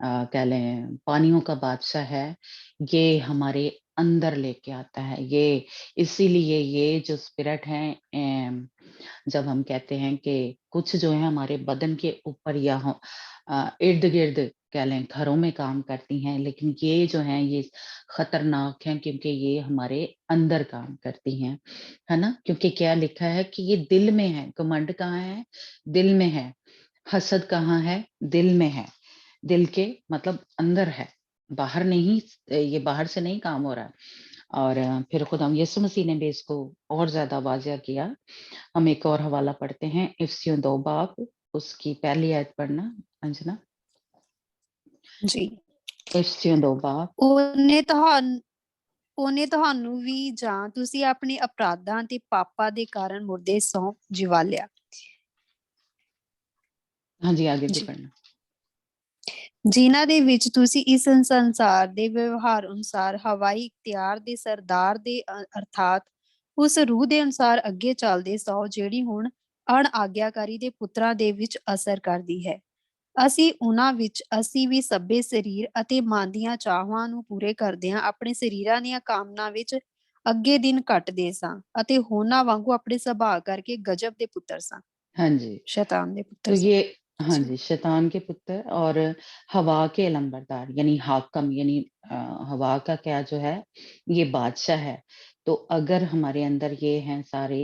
कह लें पानियों का बादशाह है, ये हमारे अंदर लेके आता है। ये इसीलिए ये जो स्पिरिट है, जब हम कहते हैं कि कुछ जो है हमारे बदन के ऊपर या इर्द गिर्द कह लें घरों में काम करती हैं, लेकिन ये जो हैं ये खतरनाक हैं क्योंकि ये हमारे अंदर काम करती हैं, है ना। क्योंकि क्या लिखा है कि ये दिल में है, घमंड कहाँ है, दिल में है, हसद कहाँ है, दिल में है, दिल के मतलब अंदर है, बाहर नहीं, ये बाहर से नहीं काम हो रहा है। और फिर खुदा यीशु मसीह ने भी इसको और ज्यादा वाज़िया किया। हम एक और हवाला पढ़ते हैं, इफिसियों 2 बाब उसकी पहली आयत पढ़ना अंजना। जी। इफिसियों 2 बाब। ਉਹਨੇ ਤੁਹਾਨੂੰ ਵੀ ਜਾਂ ਤੁਸੀਂ ਆਪਣੇ ਅਪਰਾਧਾਂ ਤੇ ਪਾਪਾਂ ਦੇ ਕਾਰਨ ਮੁਰਦੇ ਸੌਂਪ ਜਿਵਾ ਲਿਆ। हाँ जी, आगे भी ਜੀ। पढ़ना। ਜਿਨ੍ਹਾਂ ਦੇ ਵਿੱਚ ਤੁਸੀਂ ਇਸ ਸੰਸਾਰ ਦੇ ਵਿਵਹਾਰ ਅਨੁਸਾਰ ਹਵਾਈ ਇਖਤਿਆਰ ਦੇ ਸਰਦਾਰ ਦੇ ਅਰਥਾਤ ਉਸ ਰੂਹ ਦੇ ਅਨੁਸਾਰ ਅੱਗੇ ਚੱਲਦੇ ਸੋ ਜਿਹੜੀ ਹੁਣ ਅਣ ਆਗਿਆਕਾਰੀ ਦੇ ਪੁੱਤਰਾਂ ਦੇ ਵਿੱਚ ਅਸਰ ਕਰਦੀ ਹੈ। ਅਸੀਂ ਵੀ ਸਭੇ ਸਰੀਰ ਅਤੇ ਮਨ ਦੀਆਂ ਚਾਹਾਂ ਨੂੰ ਪੂਰੇ ਕਰਦਿਆਂ ਆਪਣੇ ਸਰੀਰਾਂ ਦੀਆਂ ਕਾਮਨਾ ਵਿੱਚ ਅੱਗੇ ਦਿਨ ਕੱਟਦੇ ਸਾਂ ਅਤੇ ਹੋਰਨਾਂ ਵਾਂਗੂ ਆਪਣੇ ਸੁਭਾਅ ਕਰਕੇ ਗਜਬ ਦੇ ਪੁੱਤਰ ਸਾਂ। हाँ जी, शैतान दे पुत्र तो सां। ये हाँ जी। जी, शैतान के पुत्र और हवा के लंबरदार यानी हाकम, यानी हवा का क्या जो है ये बादशाह है। तो अगर हमारे अंदर ये हैं सारे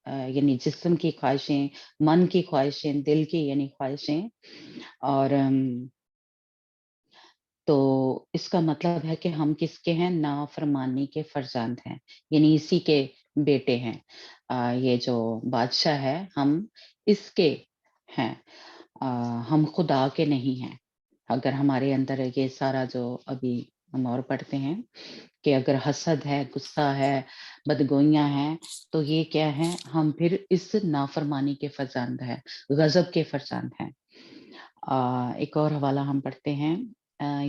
यानी जिस्म की ख्वाहिशें, मन की ख्वाहिशें, दिल की यानी ख्वाहिशें, और तो इसका मतलब है कि हम किसके हैं, नाफरमानी के फर्जंद हैं, यानी इसी के बेटे हैं। ये जो बादशाह है हम इसके हैं, हम खुदा के नहीं हैं। अगर हमारे अंदर ये सारा जो अभी हम और पढ़ते हैं कि अगर हसद है, गुस्सा है, बदगोइयां हैं, तो ये क्या है, हम फिर इस नाफरमानी के फर्जंद हैं, गजब के फर्जंद हैं। एक और हवाला हम पढ़ते हैं,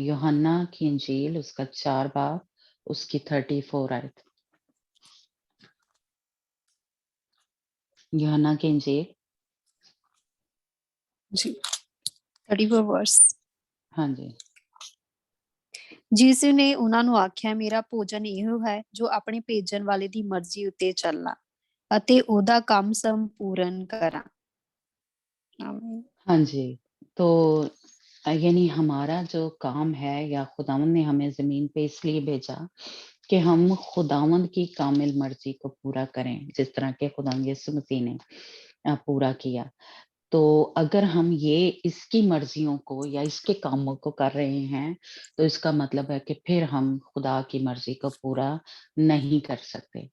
यूहन्ना की इंजील उसका 4 बाब उसकी 34 आयत। यूहन्ना की इंजील। जी। 34 वर्स। हाँ जी। ਜਿਸ ਨੇ ਉਹਨਾਂ ਨੂੰ ਆਖਿਆ ਮੇਰਾ ਭੋਜਨ ਇਹੋ ਹੈ ਜੋ ਆਪਣੇ ਭੇਜਣ ਵਾਲੇ ਦੀ ਮਰਜ਼ੀ ਉੱਤੇ ਚੱਲਣਾ ਅਤੇ ਉਹਦਾ ਕੰਮ ਸੰਪੂਰਨ ਕਰਾਂ। ਆਮੀਨ। हाँ जी, तो यानी हमारा जो काम है या खुदावंद ने हमें जमीन पे इसलिए भेजा कि हम खुदावंद की कामिल मर्जी को पूरा करें, जिस तरह के खुदावंद यीशु मसीह ने पूरा किया। तो अगर हम ये इसकी मर्जियों को या इसके कामों को कर रहे हैं, तो इसका मतलब है कि फिर हम खुदा की मर्जी को पूरा नहीं कर सकते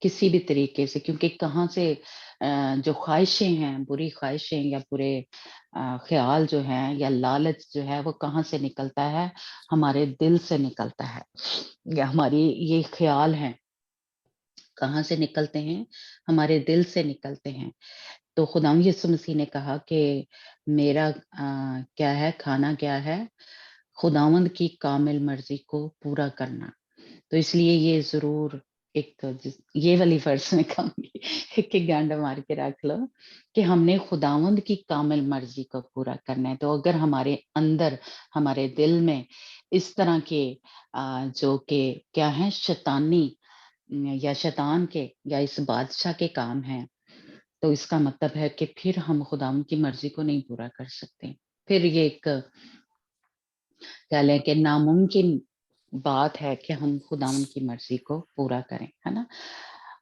किसी भी तरीके से, क्योंकि कहाँ से जो ख्वाहिशें हैं, बुरी ख्वाहिशें या बुरे ख्याल जो हैं या लालच जो है वो कहाँ से निकलता है, हमारे दिल से निकलता है। या हमारी ये ख्याल हैं कहाँ से निकलते हैं, हमारे दिल से निकलते हैं। तो खुदाम यीशु मसीह ने कहा कि मेरा क्या है, खाना क्या है, खुदावंद की कामिल मर्जी को पूरा करना। तो इसलिए ये जरूर ये वाली वर्स में कहूंगी एक गांडा मार के रख लो कि हमने खुदावंद की कामिल मर्जी को पूरा करना है। तो अगर हमारे अंदर, हमारे दिल में इस तरह के जो कि क्या है, शैतानी या शैतान के या इस बादशाह के काम हैं, तो इसका मतलब है कि फिर हम खुदावंद की मर्ज़ी को नहीं पूरा कर सकते। फिर ये एक कह लें कि नामुमकिन बात है कि हम खुदावंद की मर्ज़ी को पूरा करें, है ना?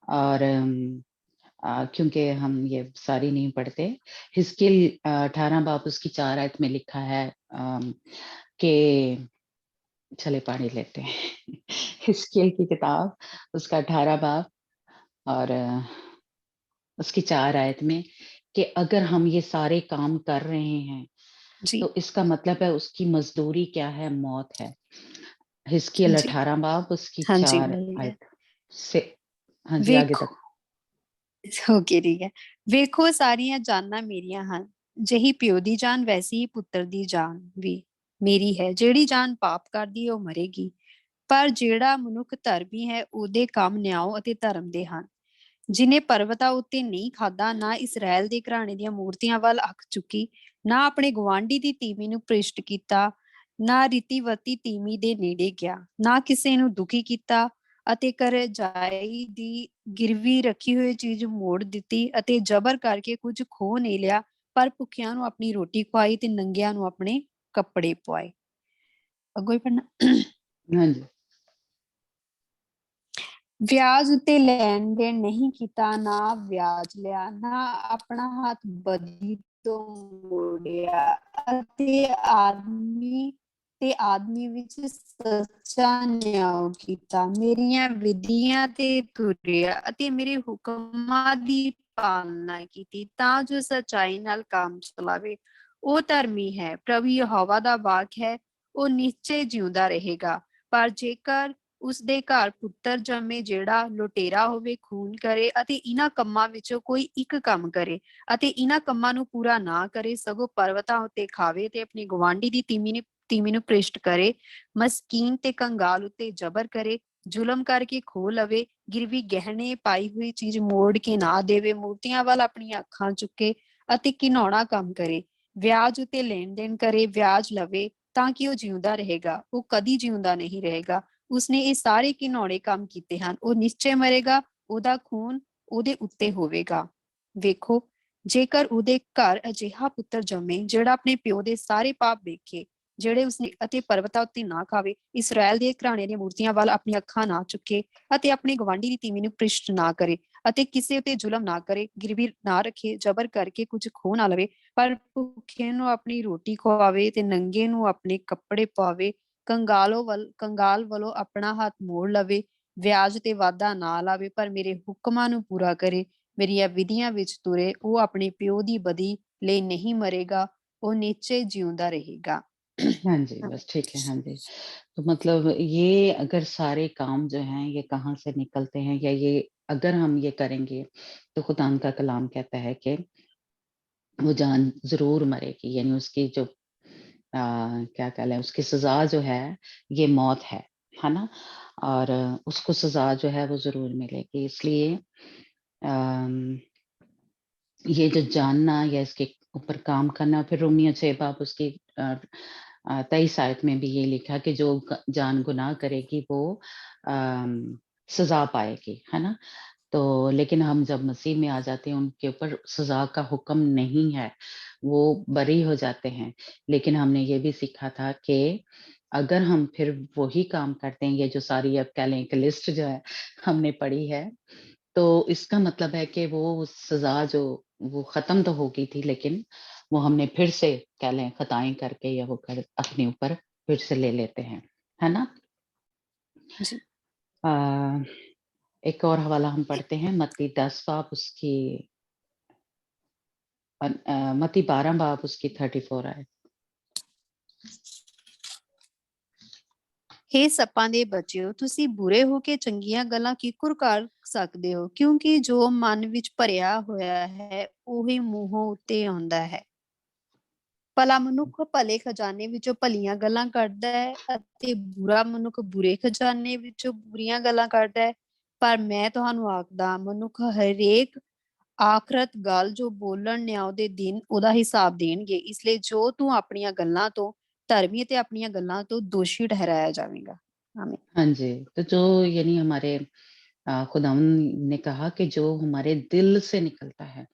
और क्योंकि हम ये सारी नहीं पढ़ते। हिजकील 18 बाब उसकी 4 आयत में लिखा है कि चलिए पढ़ ही लेते हैं। हिजकील की किताब उसका 18 बाब और उसकी 4 आयत में कि अगर हम ये सारे काम कर रहे हैं, जी, तो इसका मतलब है उसकी मज़दूरी क्या है? मौत है। हिजकील जी। 18 बाब उसकी हाँ जी, 4 बोलिए। आयत से हाँ जी, आगे ਵੇਖੋ तक। ਓਕੇ ਠੀਕ ਹੈ। ਵੇਖੋ ਸਾਰੀਆਂ ਜਾਨਾਂ ਮੇਰੀਆਂ ਹਨ, ਜਿਹੀ ਪਿਓ ਦੀ ਜਾਨ ਵੈਸੀ ਹੀ ਪੁੱਤਰ ਦੀ ਜਾਨ ਵੀ ਮੇਰੀ ਹੈ। ਜਿਹੜੀ ਜਾਨ ਪਾਪ ਕਰਦੀ ਹੈ ਉਹ ਮਰੇਗੀ, ਪਰ ਜਿਹੜਾ ਮਨੁੱਖ ਧਰਮੀ ਹੈ ਉਹਦੇ ਕੰਮ ਨਿਆਂ ਅਤੇ ਧਰਮ ਦੇ ਹਨ। ਜਿਹਨੇ ਪਰਬਤਾਂ ਉੱਤੇ ਨਹੀਂ ਖਾਧਾ, ਨਾ ਇਸਰਾਏਲ ਦੇ ਘਰਾਣੇ ਦੀਆਂ ਮੂਰਤੀਆਂ ਵੱਲ ਅੱਖ ਚੁੱਕੀ, ਨਾ ਆਪਣੇ ਗੁਆਂਢੀ ਦੀ ਤੀਵੀ ਨੂੰ ਭ੍ਰਿਸ਼ਟ ਕੀਤਾ, ਨਾ ਰੀਤੀਵਤੀ ਤੀਵੀ ਦੇ ਨੇੜੇ ਗਿਆ, ਨਾ ਕਿਸੇ ਨੂੰ ਦੁਖੀ ਕੀਤਾ ਅਤੇ ਕਰਜ਼ਾਈ ਦੀ ਗਿਰਵੀ ਰੱਖੀ ਹੋਈ ਚੀਜ਼ ਮੋੜ ਦਿੱਤੀ ਅਤੇ ਜ਼ਬਰ ਕਰਕੇ ਕੁਝ ਖੋਹ ਨਹੀਂ ਲਿਆ, ਪਰ ਭੁੱਖਿਆਂ ਨੂੰ ਆਪਣੀ ਰੋਟੀ ਖਵਾਈ ਤੇ ਨੰਗਿਆਂ ਨੂੰ ਆਪਣੇ ਕੱਪੜੇ ਪਵਾਏ। ਅੱਗੋਂ ਹੀ ਪੜ੍ਹਨਾ। हाँ जी। ਵਿਆਜ ਉੱਤੇ ਲੈਣ ਦੇਣ ਨਹੀਂ ਕੀਤਾ, ਨਾ ਵਿਆਜ ਲਿਆ, ਨਾ ਆਪਣਾ ਹੱਥ ਬਦੀ ਤੋਂ ਮੋੜਿਆ ਅਤੇ ਆਦਮੀ ਵਿੱਚ ਸੱਚਾ ਨਿਆਂ ਕੀਤਾ। ਮੇਰੀਆਂ ਵਿਧੀਆਂ ਤੇ ਤੁਰਿਆ ਅਤੇ ਮੇਰੇ ਹੁਕਮਾਂ ਦੀ ਪਾਲਣਾ ਕੀਤੀ, ਤਾਂ ਜੋ ਸੱਚਾਈ ਨਾਲ ਕੰਮ ਚਲਾਵੇ। ਉਹ ਧਰਮੀ ਹੈ, ਪ੍ਰਭੂ ਯਹੋਵਾ ਦਾ ਵਾਕ ਹੈ, ਉਹ ਨਿਸ਼ਚੈ ਜਿਉਂਦਾ ਰਹੇਗਾ। ਪਰ ਜੇਕਰ ਉਸਦੇ ਘਰ ਪੁੱਤਰ ਜੰਮੇ ਜਿਹੜਾ ਲੁਟੇਰਾ ਹੋਵੇ, ਖੂਨ ਕਰੇ ਅਤੇ ਇਹਨਾਂ ਕੰਮਾਂ ਵਿੱਚੋਂ ਕੋਈ ਇੱਕ ਕੰਮ ਕਰੇ ਅਤੇ ਇਹਨਾਂ ਕੰਮਾਂ ਨੂੰ ਪੂਰਾ ਨਾ ਕਰੇ, ਸਗੋਂ ਪਰਵਤਾਂ ਉੱਤੇ ਖਾਵੇ ਤੇ ਆਪਣੀ ਗੁਆਂਢੀ ਦੀ ਤੀਵੀ ਨੂੰ ਭ੍ਰਿਸ਼ਟ ਕਰੇ, ਮਸਕੀਨ ਤੇ ਕੰਗਾਲ ਉੱਤੇ ਜ਼ਬਰ ਕਰੇ, ਜ਼ੁਲਮ ਕਰਕੇ ਖੋਹ ਲਵੇ, ਗਿਰਵੀ ਗਹਿਣੇ ਪਾਈ ਹੋਈ ਚੀਜ਼ ਮੋੜ ਕੇ ਨਾ ਦੇਵੇ, ਮੂਰਤੀਆਂ ਵੱਲ ਆਪਣੀਆਂ ਅੱਖਾਂ ਚੁੱਕੇ ਅਤੇ ਘਿਨਾਉਣਾ ਕੰਮ ਕਰੇ, ਵਿਆਜ ਉੱਤੇ ਲੈਣ ਦੇਣ ਕਰੇ, ਵਿਆਜ ਲਵੇ, ਤਾਂ ਕਿ ਉਹ ਜਿਉਂਦਾ ਰਹੇਗਾ, ਉਹ ਕਦੀ ਜਿਉਂਦਾ ਨਹੀਂ ਰਹੇਗਾ। ਉਸਨੇ ਇਹ ਸਾਰੇ ਘਿਨਾਉਣੇ ਕੰਮ ਕੀਤੇ ਹਨ, ਉਹ ਨਿਸ਼ਚੈ ਮਰੇਗਾ, ਉਹਦਾ ਖੂਨ ਉਹਦੇ ਉੱਤੇ ਹੋਵੇਗਾ। ਵੇਖੋ, ਜੇਕਰ ਉਹਦੇ ਘਰ ਅਜਿਹਾ ਪੁੱਤਰ ਜੰਮੇ ਜਿਹੜਾ ਆਪਣੇ ਪਿਓ ਦੇ ਸਾਰੇ ਪਾਪ ਵੇਖੇ ਜਿਹੜੇ ਉਸਨੇ ਅਤੇ ਪਰਬਤਾਂ ਉੱਤੇ ਨਾ ਖਾਵੇ, ਇਸਰਾਏਲ ਦੇ ਘਰਾਣੇ ਦੀਆਂ ਮੂਰਤੀਆਂ ਵੱਲ ਆਪਣੀਆਂ ਅੱਖਾਂ ਨਾ ਚੁੱਕੇ ਅਤੇ ਆਪਣੇ ਗਵਾਂਢੀ ਦੀ ਤੀਵੀ ਨੂੰ ਭ੍ਰਿਸ਼ਟ ਨਾ ਕਰੇ ਅਤੇ ਕਿਸੇ ਉੱਤੇ ਜ਼ੁਲਮ ਨਾ ਕਰੇ, ਗਿਰਵੀ ਨਾ ਰੱਖੇ, ਜ਼ਬਰ ਕਰਕੇ ਕੁਝ ਖੋਹ ਨਾ ਲਵੇ, ਪਰ ਭੁੱਖੇ ਨੂੰ ਆਪਣੀ ਰੋਟੀ ਖਵਾਵੇ ਤੇ ਨੰਗੇ ਨੂੰ ਆਪਣੇ ਕੱਪੜੇ ਪਾਵੇ, ਕੰਗਾਲ ਵੱਲੋਂ ਆਪਣਾ ਹੱਥ ਮੋੜ ਲਵੇ, ਵਿਆਜ ਤੇ ਵਾਧਾ ਨਾ ਲਾਵੇ, ਪਰ ਮੇਰੇ ਹੁਕਮਾਂ ਨੂੰ ਪੂਰਾ ਕਰੇ, ਮੇਰੀਆਂ ਵਿਧੀਆਂ ਵਿੱਚ ਤੁਰੇ, ਉਹ ਆਪਣੇ ਪਿਓ ਦੀ ਬਦੀ ਲਈ ਨਹੀਂ ਮਰੇਗਾ, ਉਹ ਨਿश्चय ਜਿਉਂਦਾ ਰਹੇਗਾ। हाँ जी, बस ठीक है, हाँ जी। तो मतलब ये अगर सारे काम जो हैं ये कहाँ से निकलते हैं या ये अगर हम ये करेंगे, तो खुदान का कलाम कहता है कि वो जान ज़रूर मरेगी, यानी उसकी जो क्या कह लें उसकी सज़ा जो है, ये मौत है ना? और उसको सज़ा जो है वो ज़रूर मिलेगी। इसलिए अम, ये जो जानना या इसके ऊपर काम करना, फिर रोमियो 6 बाब उसकी 23 आयत में भी ये लिखा कि जो जान गुनाह करेगी वो सजा पाएगी, है ना? तो लेकिन हम जब मसीह में आ जाते हैं, उनके ऊपर सजा का हुक्म नहीं है, वो बरी हो जाते हैं। लेकिन हमने ये भी सीखा था कि अगर हम फिर वही काम करते हैं, ये जो सारी अब कह लें एक लिस्ट जो है हमने पढ़ी है, तो इसका मतलब है कि वो सज़ा जो वो ख़त्म तो हो गई थी, लेकिन वो हमने फिर से कह लें ख़ताएँ करके या वो कर अपने ऊपर फिर से ले लेते हैं, है ना? जी। अ, एक और हवाला हम पढ़ते हैं मत्ती 10 बाब उसकी मत्ती 12 बाब उसकी 34 आयत। ਹੇ ਸੱਪਾਂ ਦੇ ਬੱਚਿਓ, ਤੁਸੀਂ ਬੁਰੇ ਹੋ ਕੇ ਚੰਗੀਆਂ ਗੱਲਾਂ ਕਿੱਕਰ ਕਰ ਸਕਦੇ ਹੋ? ਕਿਉਂਕਿ ਜੋ ਮਨ ਵਿੱਚ ਭਰਿਆ ਹੋਇਆ ਹੈ, ਉਹੀ ਮੂੰਹੋਂ ਉੱਤੇ ਆਉਂਦਾ ਹੈ। ਭਲਾ ਮਨੁੱਖ ਭਲੇ ਖਜ਼ਾਨੇ ਵਿੱਚੋਂ ਭਲੀਆਂ ਗੱਲਾਂ ਕੱਢਦਾ ਹੈ ਅਤੇ ਬੁਰਾ ਮਨੁੱਖ ਬੁਰੇ ਖਜ਼ਾਨੇ ਵਿੱਚੋਂ ਬੁਰੀਆਂ ਗੱਲਾਂ ਕੱਢਦਾ ਹੈ। ਪਰ ਮੈਂ ਤੁਹਾਨੂੰ ਆਖਦਾ, ਮਨੁੱਖ ਹਰੇਕ ਆਖਰਤ ਗੱਲ ਜੋ ਬੋਲਣ ਨਿਆਂ ਦੇ ਦਿਨ ਉਹਦਾ ਹਿਸਾਬ ਦੇਣਗੇ। ਇਸ ਲਈ ਜੋ ਤੂੰ ਆਪਣੀਆਂ ਗੱਲਾਂ ਤੋਂ ਧਰਮੀ ਅਤੇ ਆਪਣੀਆਂ ਗੱਲਾਂ ਤੋਂ ਦੋਸ਼ੀ ਠਹਿਰਾਇਆ ਜਾਵੇਗਾ। ਆਮੀਨ। हाँ जी, तो जो यानी हमारे खुदावंद ने कहा कि जो हमारे दिल से निकलता है,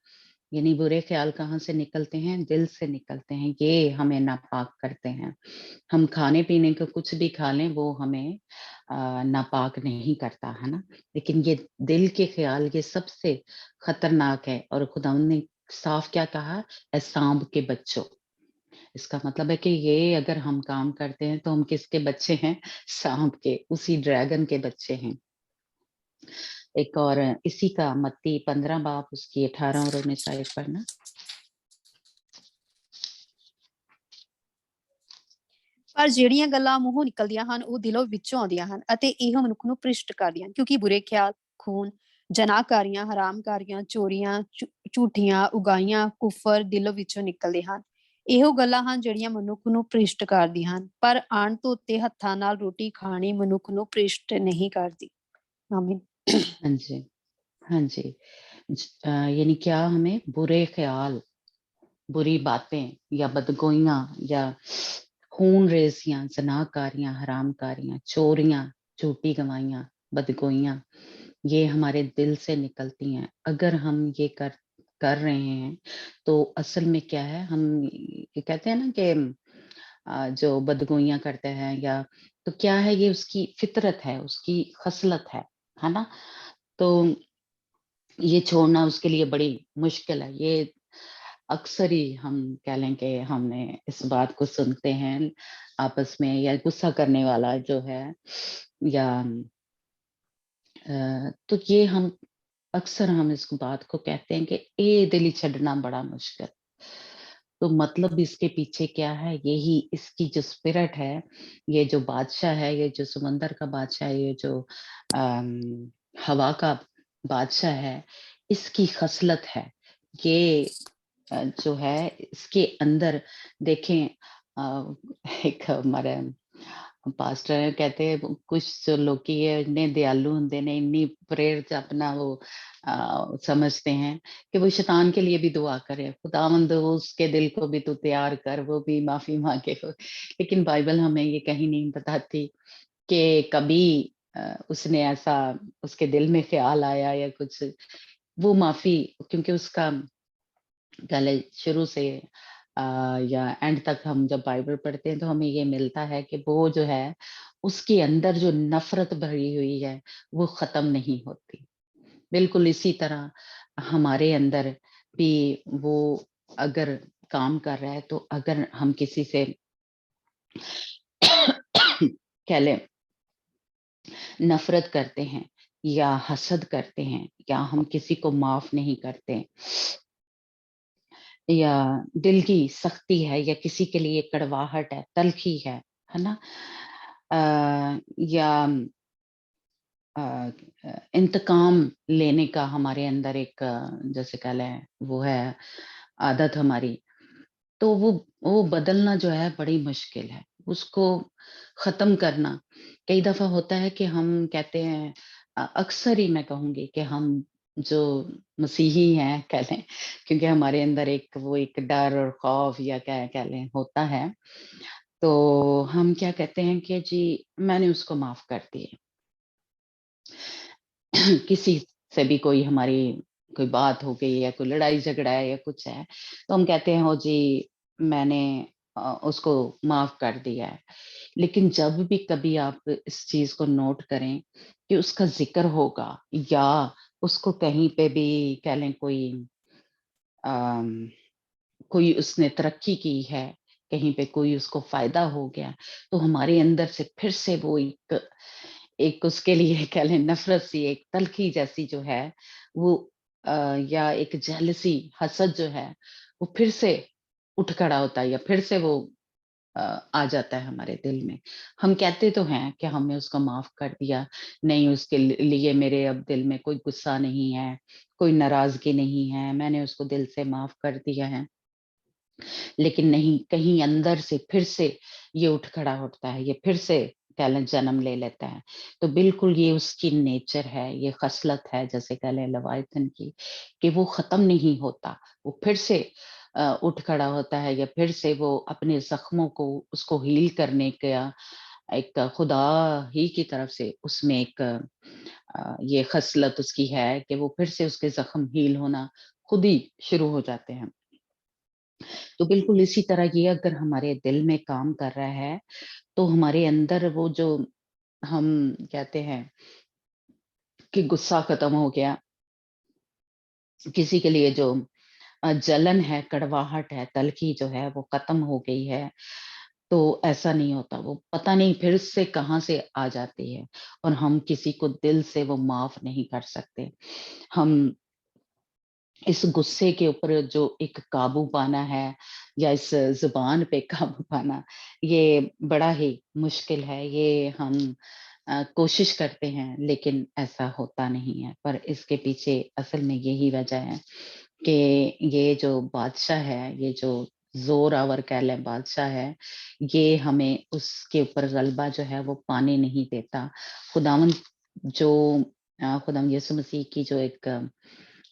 यानी बुरे ख्याल कहाँ से निकलते हैं? दिल से निकलते हैं, ये हमें नापाक करते हैं। हम खाने-पीने को कुछ भी खा लें, वो हमें नापाक नहीं करता, है ना? लेकिन ये दिल के ख़्याल ये सबसे खतरनाक है, और खुदावंद ने साफ क्या कहा? "ए साँप के बच्चों।" इसका मतलब है कि ये अगर हम काम करते हैं, तो हम किसके बच्चे हैं? साँप के, उसी ड्रैगन के बच्चे हैं। एक और इसी का मत्ती 15 बाब उसकी 18 और 19 आयत पढ़ना। ਪਰ ਜਿਹੜੀਆਂ ਗੱਲਾਂ ਮੂੰਹੋਂ ਨਿਕਲਦੀਆਂ ਹਨ ਉਹ ਦਿਲੋਂ ਵਿੱਚੋਂ ਆਉਂਦੀਆਂ ਹਨ ਅਤੇ ਇਹ ਮਨੁੱਖ ਨੂੰ ਭ੍ਰਿਸ਼ਟ ਕਰਦੀਆਂ ਹਨ ਕਿਉਂਕਿ ਬੁਰੇ ਖਿਆਲ, ਖੂਨ, ਜਨਾਹਕਾਰੀਆਂ, ਹਰਾਮਕਾਰੀਆਂ, ਚੋਰੀਆਂ, ਝੂਠੀਆਂ ਉਗਾਈਆਂ, ਕੁਫਰ ਦਿਲੋਂ ਵਿੱਚੋਂ ਨਿਕਲਦੇ ਹਨ। ਇਹੋ ਗੱਲਾਂ ਹਨ ਜਿਹੜੀਆਂ ਮਨੁੱਖ ਨੂੰ ਭ੍ਰਿਸ਼ਟ ਕਰਦੀਆਂ ਹਨ, ਪਰ ਅਣਧੋਤੇ ਹੱਥਾਂ ਨਾਲ ਰੋਟੀ ਖਾਣੀ ਮਨੁੱਖ ਨੂੰ ਭ੍ਰਿਸ਼ਟ ਨਹੀਂ ਕਰਦੀ। ਆਮੀਨ। हाँ जी, हाँ जी। यानी क्या हमें बुरे ख़्याल, बुरी बातें या बदगोइयाँ या खून-रेज़ियाँ, ज़नाहकारियाँ, हरामकारियाँ, चोरियाँ, झूठी गवाहियाँ, बदगोइयाँ, ये हमारे दिल से निकलती हैं। अगर हम ये कर कर रहे हैं, तो असल में क्या है, हम ये कहते हैं ना कि जो बदगोइयाँ करते हैं, या तो क्या है, ये उसकी फ़ितरत है, उसकी ख़सलत है ना? तो ये छोड़ना उसके लिए बड़ी मुश्किल है। ये अक्सर ही हम कह लें कि हमने इस बात को सुनते हैं आपस में, या गुस्सा करने वाला जो है, या तो ये हम अक्सर हम इस बात को कहते हैं कि ए दिल छड़ना बड़ा मुश्किल। तो मतलब इसके पीछे क्या है? यही इसकी जो स्पिरिट है, ये जो बादशाह है, ये जो समंदर का बादशाह है, ये जो हवा का बादशाह है, इसकी खसलत है। ये जो है इसके अंदर देखें, एक हमारे पास्टर कहते हैं, कुछ जो लोग ये इतने दयालु होंगे ने, इन्नी प्रेयर च अपना वो समझते हैं कि वो शैतान के लिए भी दुआ करे, खुदावंद उसके दिल को भी तू तैयार कर, वो भी माफी मांगे। लेकिन बाइबल हमें ये कहीं नहीं बताती कि कभी उसने ऐसा, उसके दिल में ख्याल आया या कुछ, वो माफी, क्योंकि उसका पहले शुरू से या एंड तक हम जब बाइबल पढ़ते हैं, तो हमें ये मिलता है कि वो जो है, उसके अंदर जो नफरत भरी हुई है, वो खत्म नहीं होती। बिल्कुल इसी तरह हमारे अंदर भी वो अगर काम कर रहा है, तो अगर हम किसी से कह लें नफरत करते हैं, या हसद करते हैं, या हम किसी को माफ नहीं करते, या दिल की सख्ती है, या किसी के लिए कड़वाहट है, तलखी है ना? या अ, इंतकाम लेने का हमारे अंदर एक जैसे कह लें वो है आदत हमारी, तो वो बदलना जो है बड़ी मुश्किल है। उसको ख़त्म करना, कई दफ़ा होता है कि हम कहते हैं, अक्सर ही मैं कहूँगी कि हम जो मसीही हैं कह लें, क्योंकि हमारे अंदर एक डर और ख़ौफ़ या क्या कह लें होता है, तो हम क्या कहते हैं कि जी मैंने उसको माफ़ कर दिया। किसी से भी कोई हमारी कोई बात हो गई, या कोई लड़ाई झगड़ा है या कुछ है, तो हम कहते हैं, हो जी मैंने उसको माफ कर दिया है। लेकिन जब भी कभी आप इस चीज को नोट करें कि उसका जिक्र होगा, या उसको कहीं पे भी कह लें अम, कोई उसने तरक्की की है, कहीं पे कोई उसको फायदा हो गया, तो हमारे अंदर से फिर से वो एक एक उसके लिए कह लें नफ़रत सी, एक तल्ख़ी जैसी जो है, वो या एक जेलसी, हसद जो है, वो फिर से उठ खड़ा होता है, या फिर से वो आ जाता है हमारे दिल में। हम कहते तो हैं कि हमने उसको माफ़ कर दिया, नहीं उसके लिए मेरे अब दिल में कोई गुस्सा नहीं है, कोई नाराज़गी नहीं है, मैंने उसको दिल से माफ़ कर दिया है। लेकिन नहीं, कहीं अंदर से फिर से ये उठ खड़ा होता है, ये फिर से कह लें जन्म ले लेता है। तो बिल्कुल ये उसकी नेचर है, ये ख़सलत है, जैसे कह लें लवायतन की, कि वो ख़त्म नहीं होता। वो फिर से उठ खड़ा होता है, या फिर से वो अपने ज़ख्मों को उसको हील करने का एक खुदा ही की तरफ से उसमें एक ये खसलत उसकी है कि वो फिर से उसके ज़ख्म हील होना खुद ही शुरू हो जाते हैं। तो बिल्कुल इसी तरह ये अगर हमारे दिल में काम कर रहा है, तो हमारे अंदर वो जो हम कहते हैं कि गुस्सा खत्म हो गया, किसी के लिए जो जलन है, कड़वाहट है, तलखी जो है वो खत्म हो गई है, तो ऐसा नहीं होता। वो पता नहीं फिर से कहाँ से आ जाती है और हम किसी को दिल से वो माफ़ नहीं कर सकते। हम इस गुस्से के ऊपर जो एक काबू पाना है या इस ज़ुबान पे काबू पाना, ये बड़ा ही मुश्किल है। ये हम कोशिश करते हैं लेकिन ऐसा होता नहीं है। पर इसके पीछे असल में यही वजह है कि ये जो बादशाह है, ये जो ज़ोर-आवर कह लें बादशाह है, ये हमें उसके ऊपर गलबा जो है वो पाने नहीं देता। खुदावंद जो खुदावंद यीशु मसीह की जो एक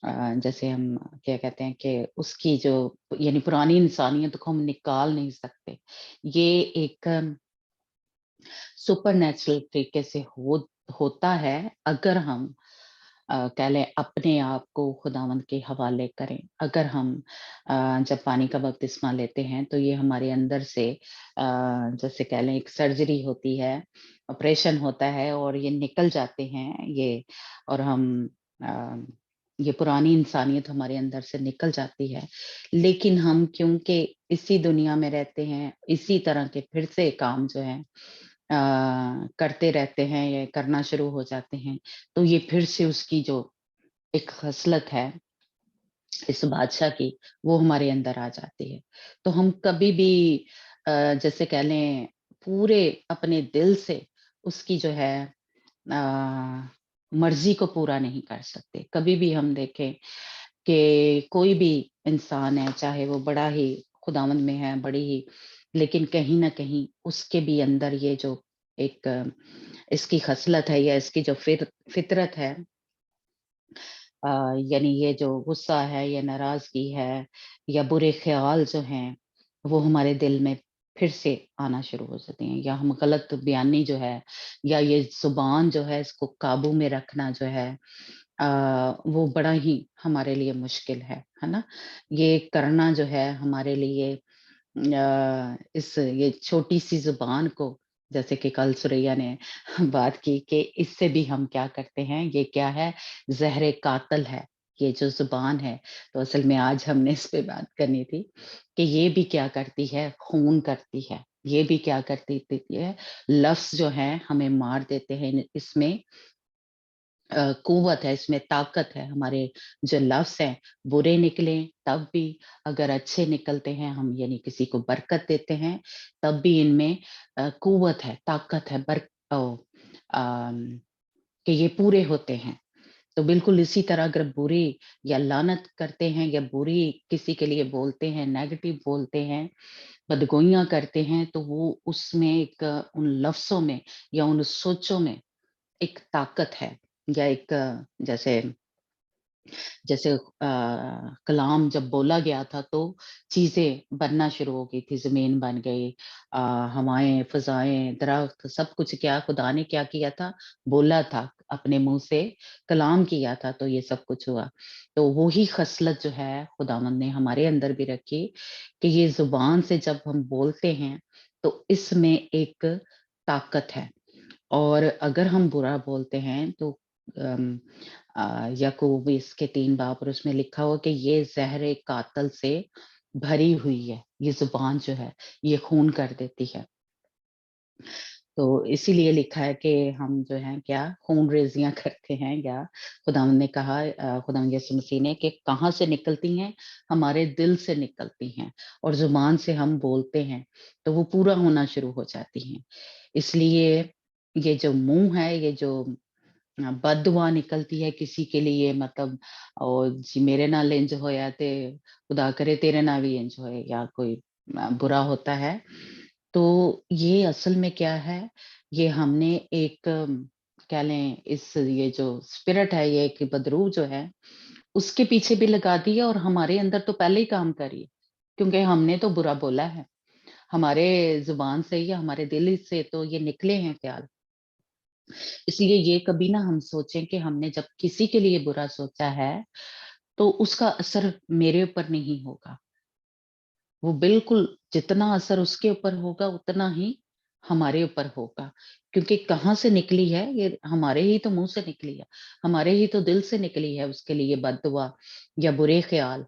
जैसे हम क्या कहते हैं कि उसकी जो यानी पुरानी इंसानियत को हम निकाल नहीं सकते। ये एक सुपरनैचुरल तरीके से होता है अगर हम कह लें अपने आप को खुदावंद के हवाले करें। अगर हम जब पानी का बपतिस्मा लेते हैं तो ये हमारे अंदर से जैसे कह लें एक सर्जरी होती है, ऑपरेशन होता है और ये निकल जाते हैं ये और हम अ, ये पुरानी इंसानियत हमारे अंदर से निकल जाती है। लेकिन हम क्योंकि इसी दुनिया में रहते हैं, इसी तरह के फिर से काम जो है करते रहते हैं या करना शुरू हो जाते हैं, तो ये फिर से उसकी जो एक ख़स्लत है इस बादशाह की, वो हमारे अंदर आ जाती है। तो हम कभी भी जैसे कह लें पूरे अपने दिल से उसकी जो है मर्ज़ी को पूरा नहीं कर सकते। कभी भी हम देखें कि कोई भी इंसान है, चाहे वो बड़ा ही खुदावंद में है, बड़ी ही लेकिन कहीं न कहीं उसके भी अंदर ये जो एक इसकी ख़स्लत है या इसकी जो फ़ितरत है यानी ये जो गुस्सा है या नाराज़गी है या बुरे ख़्याल जो हैं, वो हमारे दिल में फिर से आना शुरू हो जाते हैं या हम गलत बयानी जो है या ये ज़ुबान जो है इसको काबू में रखना जो है वो बड़ा ही हमारे लिए मुश्किल है ना? ये करना जो है हमारे लिए इस ये छोटी-सी ज़ुबान को जैसे कि कल सुरैया ने बात की कि इससे भी हम क्या करते हैं, ये क्या है ज़हर कातिल है, ये जो ज़ुबान है। तो असल में आज हमने इस पे बात करनी थी कि ये भी क्या करती है, खून करती है। ये भी क्या करती थी है, लफ्ज़ जो हैं हमें मार देते हैं। इसमें कुव्वत है, इसमें ताकत है, हमारे जो लफ्ज़ हैं, बुरे निकलें तब भी, अगर अच्छे निकलते हैं, हम यानी किसी को बरकत देते हैं, तब भी इनमें कुव्वत है, ताकत है, अम, कि ये पूरे होते हैं। तो बिल्कुल इसी तरह अगर बुरी या लानत करते हैं या बुरी किसी के लिए बोलते हैं, नेगेटिव बोलते हैं, बदगोइयाँ करते हैं, तो वो उसमें एक उन लफ्ज़ों में या उन सोचों में एक ताकत है या एक जैसे जैसे कलाम जब बोला गया था तो चीज़ें बनना शुरू हो गई थी, ज़मीन बन गई हवाएँ, फ़ज़ाएँ, दरख्त सब कुछ क्या खुदा ने क्या किया था, बोला था, अपने मुँह से कलाम किया था तो ये सब कुछ हुआ। तो वो ही ख़सलत जो है खुदावंद ने हमारे अंदर भी रखी कि ये ज़ुबान से जब हम बोलते हैं, तो इसमें एक ताकत है। और अगर हम बुरा बोलते हैं तो अम, याकूब इसके 3 बाब और उसमें लिखा हुआ कि ये ज़हर कातल से भरी हुई है, ये ज़ुबान जो है, ये खून कर देती है। तो इसीलिए लिखा है कि हम जो हैं क्या खून-रेज़ियाँ करते हैं या खुदावंद ने कहा खुदावंद यीशु मसीह ने कि कहाँ से निकलती हैं? हमारे दिल से निकलती हैं और ज़ुबान से हम बोलते हैं, तो वो पूरा होना शुरू हो जाती हैं। इसलिए ये जो मुँह है, ये जो बददुआ निकलती है किसी के लिए मतलब जी मेरे नाल इंज होया ते खुदा करे तेरे नाल भी इंज होए या कोई बुरा होता है। तो ये असल में क्या है, ये हमने एक कह लें इस ये जो स्पिरिट है, ये एक बदरूह जो है, उसके पीछे भी लगा दी है और हमारे अंदर तो पहले ही काम कर रही है, क्योंकि हमने तो बुरा बोला है। हमारे ज़ुबान से या हमारे दिल से तो ये निकले हैं ख़्याल। इसलिए ये कभी ना हम सोचें कि हमने जब किसी के लिए बुरा सोचा है, तो उसका असर मेरे ऊपर नहीं होगा। वो बिल्कुल जितना असर उसके ऊपर होगा उतना ही हमारे ऊपर होगा। क्योंकि कहाँ से निकली है, ये हमारे ही तो मुँह से निकली है, हमारे ही तो दिल से निकली है उसके लिए बददुआ या बुरे ख़्याल।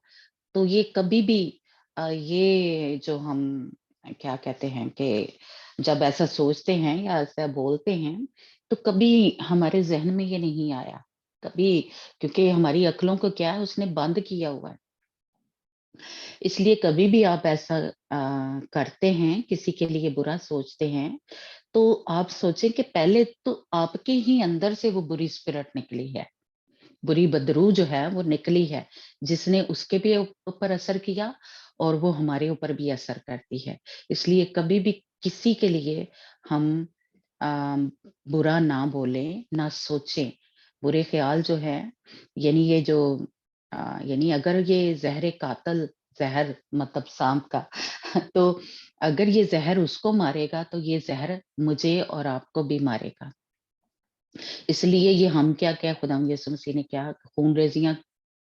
तो ये कभी भी ये जो हम क्या कहते हैं कि जब ऐसा सोचते हैं या ऐसा बोलते हैं, तो कभी हमारे ज़हन में ये नहीं आया, कभी, क्योंकि हमारी अक्लों को क्या है उसने बंद किया हुआ है। इसलिए कभी भी आप ऐसा करते हैं, किसी के लिए बुरा सोचते हैं, तो आप सोचें कि पहले तो आपके ही अंदर से वो बुरी स्पिरिट निकली है, बुरी बदरू जो है वो निकली है, जिसने उसके भी ऊपर असर किया और वो हमारे ऊपर भी असर करती है। इसलिए कभी भी किसी के लिए हम अ, बुरा ना बोलें, ना सोचें। बुरे ख़्याल जो है, यानी ये जो यानी अगर ये ज़हर-ए-कातल, ज़हर मतलब साँप का तो अगर ये ज़हर उसको मारेगा, तो ये ज़हर मुझे और आपको भी मारेगा। इसलिए ये हम क्या-क्या खुदावंद यीशु मसीह ने क्या खून-रेज़ियाँ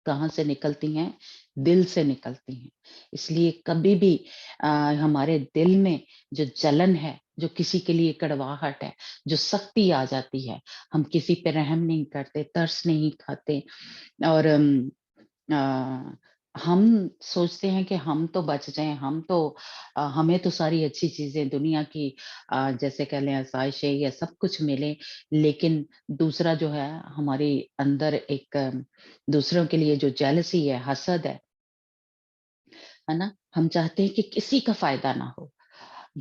कहाँ से निकलती हैं? दिल से निकलती हैं। इसलिए कभी भी अ, हमारे दिल में जो जलन है, जो किसी के लिए कड़वाहट है, जो सख्ती आ जाती है, हम किसी पे रहम नहीं करते, तरस नहीं खाते और अ, हम सोचते हैं कि हम तो बच जाएँ, हम तो हमें तो सारी अच्छी चीज़ें दुनिया की जैसे कह लें आज़ाइशें या सब कुछ मिले, लेकिन दूसरा जो है हमारे अंदर एक दूसरों के लिए जो जेलसी है, हसद है ना? हम चाहते हैं कि किसी का फ़ायदा ना हो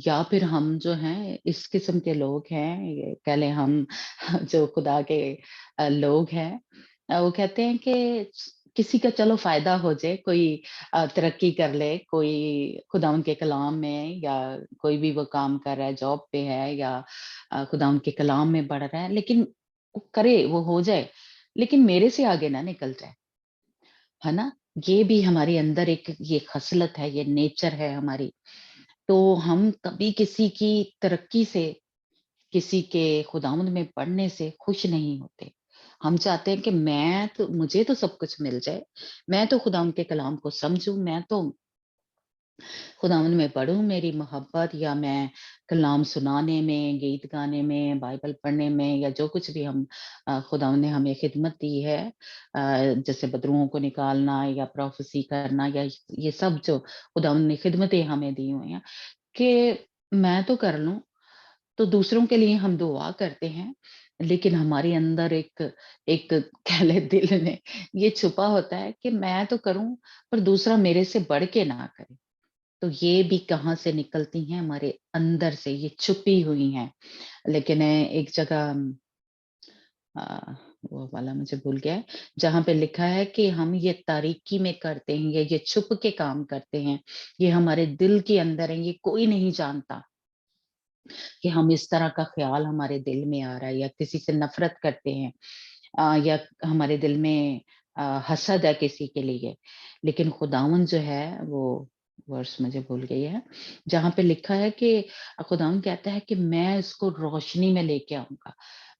या फिर हम जो हैं इस किस्म के लोग हैं, ये कह लें हम जो खुदा के लोग हैं, वो कहते हैं कि किसी का चलो फ़ायदा हो जाए, कोई तरक्की कर ले, कोई खुदावंद के कलाम में या कोई भी वो काम कर रहा है, जॉब पे है या खुदावंद के कलाम में पढ़ रहा है, लेकिन वो करे, वो हो जाए, लेकिन मेरे से आगे ना निकल जाए, है ना? ये भी हमारे अंदर एक ये ख़सलत है, ये नेचर है हमारी। तो हम कभी किसी की तरक्की से, किसी के खुदावंद में पढ़ने से खुश नहीं होते। हम चाहते हैं कि मैं तो मुझे तो सब कुछ मिल जाए। मैं तो खुदावंद के कलाम को समझूँ, मैं तो खुदावंद में पढ़ूँ, मेरी मोहब्बत या मैं कलाम सुनाने में, गीत गाने में, बाइबल पढ़ने में या जो कुछ भी हम खुदावंद ने हमें खिदमत दी है जैसे बदरूहों को निकालना या प्रोफ़ेसी करना या ये सब जो खुदावंद ने खिदमतें हमें दी हुई हैं, कि मैं तो कर लूँ, तो दूसरों के लिए हम दुआ करते हैं, लेकिन हमारे अंदर एक एक कह लें दिल में ये छुपा होता है कि मैं तो करूँ, पर दूसरा मेरे से बढ़ के ना करे। तो ये भी कहाँ से निकलती हैं? हमारे अंदर से, ये छुपी हुई हैं। लेकिन एक जगह अ, वो वाला मुझे भूल गया है, जहाँ पे लिखा है कि हम ये तारीकी में करते हैं या ये छुप के काम करते हैं, ये हमारे दिल के अंदर है, ये कोई नहीं जानता। कि हम इस तरह का ख़्याल हमारे दिल में आ रहा है या किसी से नफ़रत करते हैं या हमारे दिल में हसद है किसी के लिए। लेकिन खुदावंद जो है वो वर्स मुझे भूल गई है, जहाँ पे लिखा है कि खुदावंद कहता है कि मैं इसको रोशनी में लेके आऊँगा।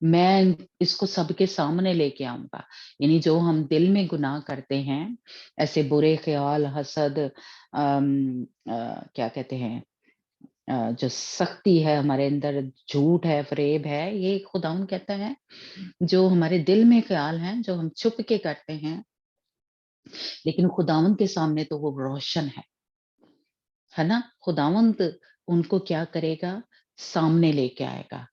मैं इसको सबके सामने लेके आऊँगा। यानी जो हम दिल में गुनाह करते हैं, ऐसे बुरे ख़्याल, हसद क्या कहते हैं जो सख्ती है हमारे अंदर, झूठ है, फ़रेब है, ये खुदावंद कहता है, जो हमारे दिल में ख़्याल हैं, जो हम छुप के करते हैं, लेकिन खुदावंद के सामने तो वो रोशन है ना? खुदावंद उनको क्या करेगा? सामने लेके आएगा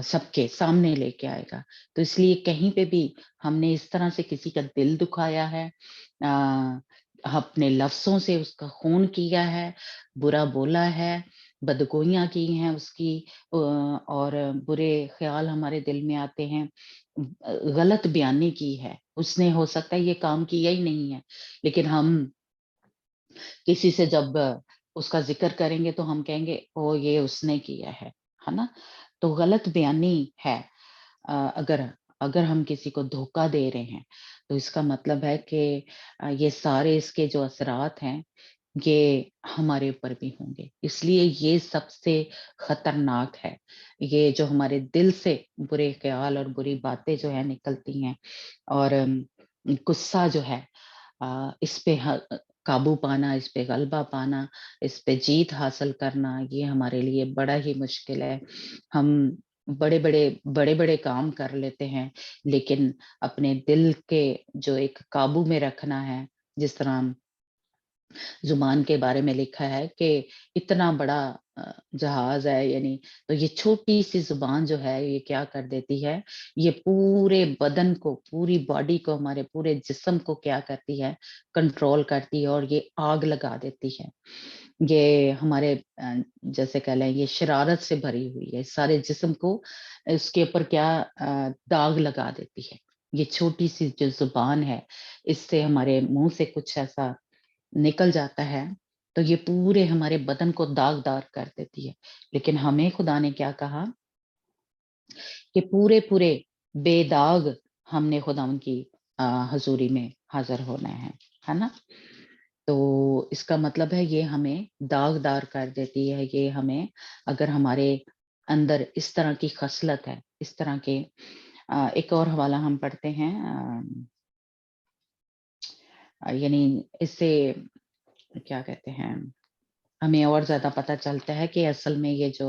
सबके सामने लेके आएगा। तो इसलिए कहीं पे भी हमने इस तरह से किसी का दिल दुखाया है अपने लफ्ज़ों से उसका खून किया है, बुरा बोला है, बदगोइयाँ की हैं उसकी और बुरे ख़्याल हमारे दिल में आते हैं। गलत बयानी की है, उसने हो सकता है ये काम किया ही नहीं है, लेकिन हम किसी से जब उसका ज़िक्र करेंगे तो हम कहेंगे ओह! ये उसने किया है ना? तो गलत बयानी है। अगर अगर हम किसी को धोखा दे रहे हैं, तो इसका मतलब है कि ये सारे इसके जो असरात हैं, ये हमारे ऊपर भी होंगे। इसलिए ये सबसे खतरनाक है। ये जो हमारे दिल से बुरे ख्याल और बुरी बातें जो है निकलती हैं, और गुस्सा जो है, इस पे काबू पाना, इस पे गलबा पाना, इस पे जीत हासिल करना, ये हमारे लिए बड़ा ही मुश्किल है। हम बड़े-बड़े काम कर लेते हैं, लेकिन अपने दिल के जो एक काबू में रखना है, जिस तरह ज़ुबान के बारे में लिखा है कि इतना बड़ा जहाज़ है, यानी तो ये छोटी-सी ज़ुबान जो है ये क्या कर देती है, ये पूरे बदन को, पूरी बॉडी को, हमारे पूरे जिस्म को क्या करती है, कंट्रोल करती है और ये आग लगा देती है। ये हमारे जैसे कह लें ये शरारत से भरी हुई है, सारे जिस्म को इसके ऊपर क्या दाग लगा देती है। ये छोटी-सी जो ज़ुबान है, इससे हमारे मुँह से कुछ ऐसा निकल जाता है, तो ये पूरे हमारे बदन को दागदार कर देती है। लेकिन हमें खुदा ने क्या कहा कि पूरे-पूरे बेदाग हमने खुदावंद की हज़ूरी में हाज़िर होना है ना? तो इसका मतलब है ये हमें दागदार कर देती है, ये हमें अगर हमारे अंदर इस तरह की ख़सलत है, इस तरह के एक और हवाला हम पढ़ते हैं, यानी इससे क्या कहते हैं, हमें और ज़्यादा पता चलता है कि असल में ये जो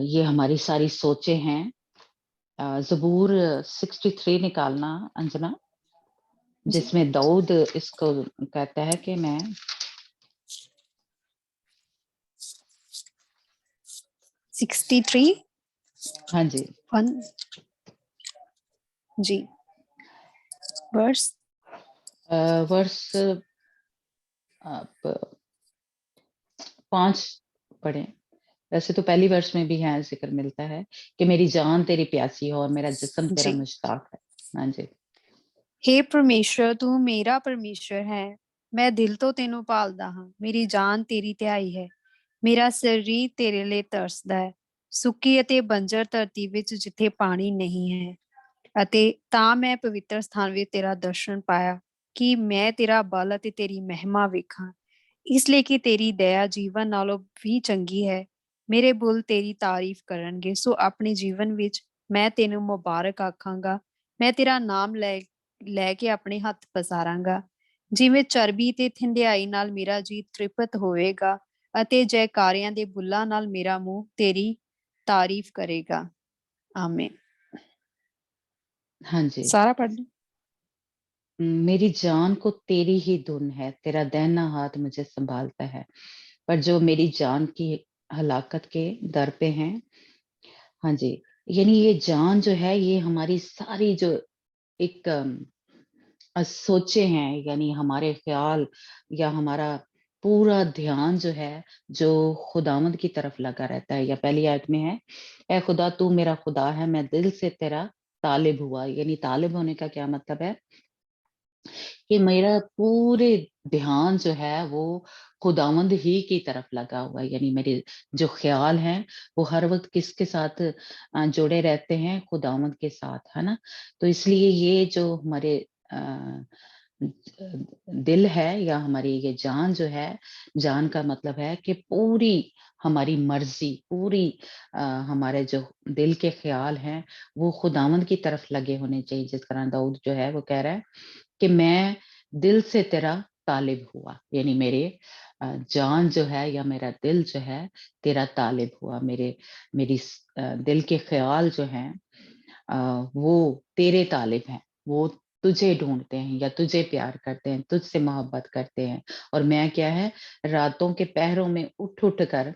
ये हमारी सारी सोचें हैं। ज़बूर 63 निकालना अंजना, जी। जिसमें दाऊद इसको कहता है कि मैं 63 हाँ जी, 1 जी, वर्स वर्ष 5 पढ़ें। वैसे तो पहली वर्ष में भी है ज़िक्र मिलता है कि मेरी जान तेरी प्यासी हो और मेरा जिस्म तेरा जी। मुश्ताक है। हाँ जी, हे परमेश्वर, ਤੂੰ ਮੇਰਾ ਪਰਮੇਸ਼ਰ ਹੈ। ਮੈਂ ਦਿਲ ਤੋਂ ਤੈਨੂੰ ਭਾਲਦਾ ਹਾਂ। ਮੇਰੀ ਜਾਨ ਤੇਰੀ ਧਿਆਈ ਹੈ। ਮੇਰਾ ਸਰੀਰ ਤੇਰੇ ਲਈ ਤਰਸਦਾ ਹੈ। ਸੁੱਕੀ ਅਤੇ ਬੰਜਰ ਧਰਤੀ ਵਿੱਚ ਜਿੱਥੇ ਪਾਣੀ ਨਹੀਂ ਹੈ। ਅਤੇ ਤਾਂ ਮੈਂ ਪਵਿੱਤਰ ਸਥਾਨ ਵਿੱਚ ਤੇਰਾ ਦਰਸ਼ਨ ਪਾਇਆ ਕਿ ਮੈਂ ਤੇਰਾ ਬਲ ਅਤੇ ਤੇਰੀ ਮਹਿਮਾ ਵੇਖਾਂ। ਇਸ ਲਈ ਕਿ ਤੇਰੀ ਦਇਆ ਜੀਵਨ ਨਾਲੋਂ ਵੀ ਚੰਗੀ ਹੈ। ਮੇਰੇ ਬੁੱਲ ਤੇਰੀ ਤਾਰੀਫ ਕਰਨਗੇ। ਸੋ ਆਪਣੇ ਜੀਵਨ ਵਿੱਚ ਮੈਂ ਤੈਨੂੰ ਮੁਬਾਰਕ ਆਖਾਂਗਾ। ਮੈਂ ਤੇਰਾ ਨਾਮ ਲੈ ਕੇ ਆਪਣੇ ਹੱਥ ਪਸਾਰਾਂਗਾ। ਜਿਵੇਂ ਚਰਬੀ ਤੇ ਥਿੰਧਿਆਈ ਨਾਲ ਮੇਰਾ ਜੀ ਤ੍ਰਿਪਤ ਹੋਵੇਗਾ ਅਤੇ ਜੈਕਾਰਿਆਂ ਦੇ ਬੁੱਲਾਂ ਨਾਲ ਮੇਰਾ ਮੂੰਹ ਤੇਰੀ ਤਾਰੀਫ ਕਰੇਗਾ। ਆਮੀਨ। हाँ जी। ਸਾਰਾ ਪੜ੍ਹ ਲਓ। मेरी जान को तेरी ही धुन है, तेरा दाहिना हाथ मुझे सँभालता है। पर जो मेरी जान की हलाकत के दर पे हैं, हाँ जी, यानी ये जान जो है ये हमारी सारी जो एक सोचें हैं, यानी हमारे ख़्याल या हमारा पूरा ध्यान जो है, जो खुदावंद की तरफ लगा रहता है, या पहली आयत में है, "ऐ खुदा तू मेरा खुदा है, मैं दिल से तेरा तालिब हुआ।" यानी तालिब होने का क्या मतलब है कि मेरा पूरे ध्यान जो है वो खुदावंद ही की तरफ लगा हुआ है, यानी मेरे जो ख़्याल हैं वो हर वक़्त किसके साथ जुड़े रहते हैं, खुदावंद के साथ, है ना? तो इसलिए ये जो हमारे अ, दिल है या हमारी ये जान जो है, जान का मतलब है कि पूरी हमारी मर्ज़ी, पूरी हमारे जो दिल के ख़्याल हैं, वो खुदावंद की तरफ लगे होने चाहिए। जिस तरह दाऊद जो है वो कह रहा है कि मैं दिल से तेरा तालिब हुआ, यानी मेरे जान जो है या मेरा दिल जो है तेरा तालिब हुआ, मेरी दिल के ख्याल जो हैं अ, वो तेरे तालिब हैं, वो तुझे ढूंढते हैं या तुझे प्यार करते हैं, तुझसे मोहब्बत करते हैं। और मैं क्या है, रातों के पहरों में उठ उठ कर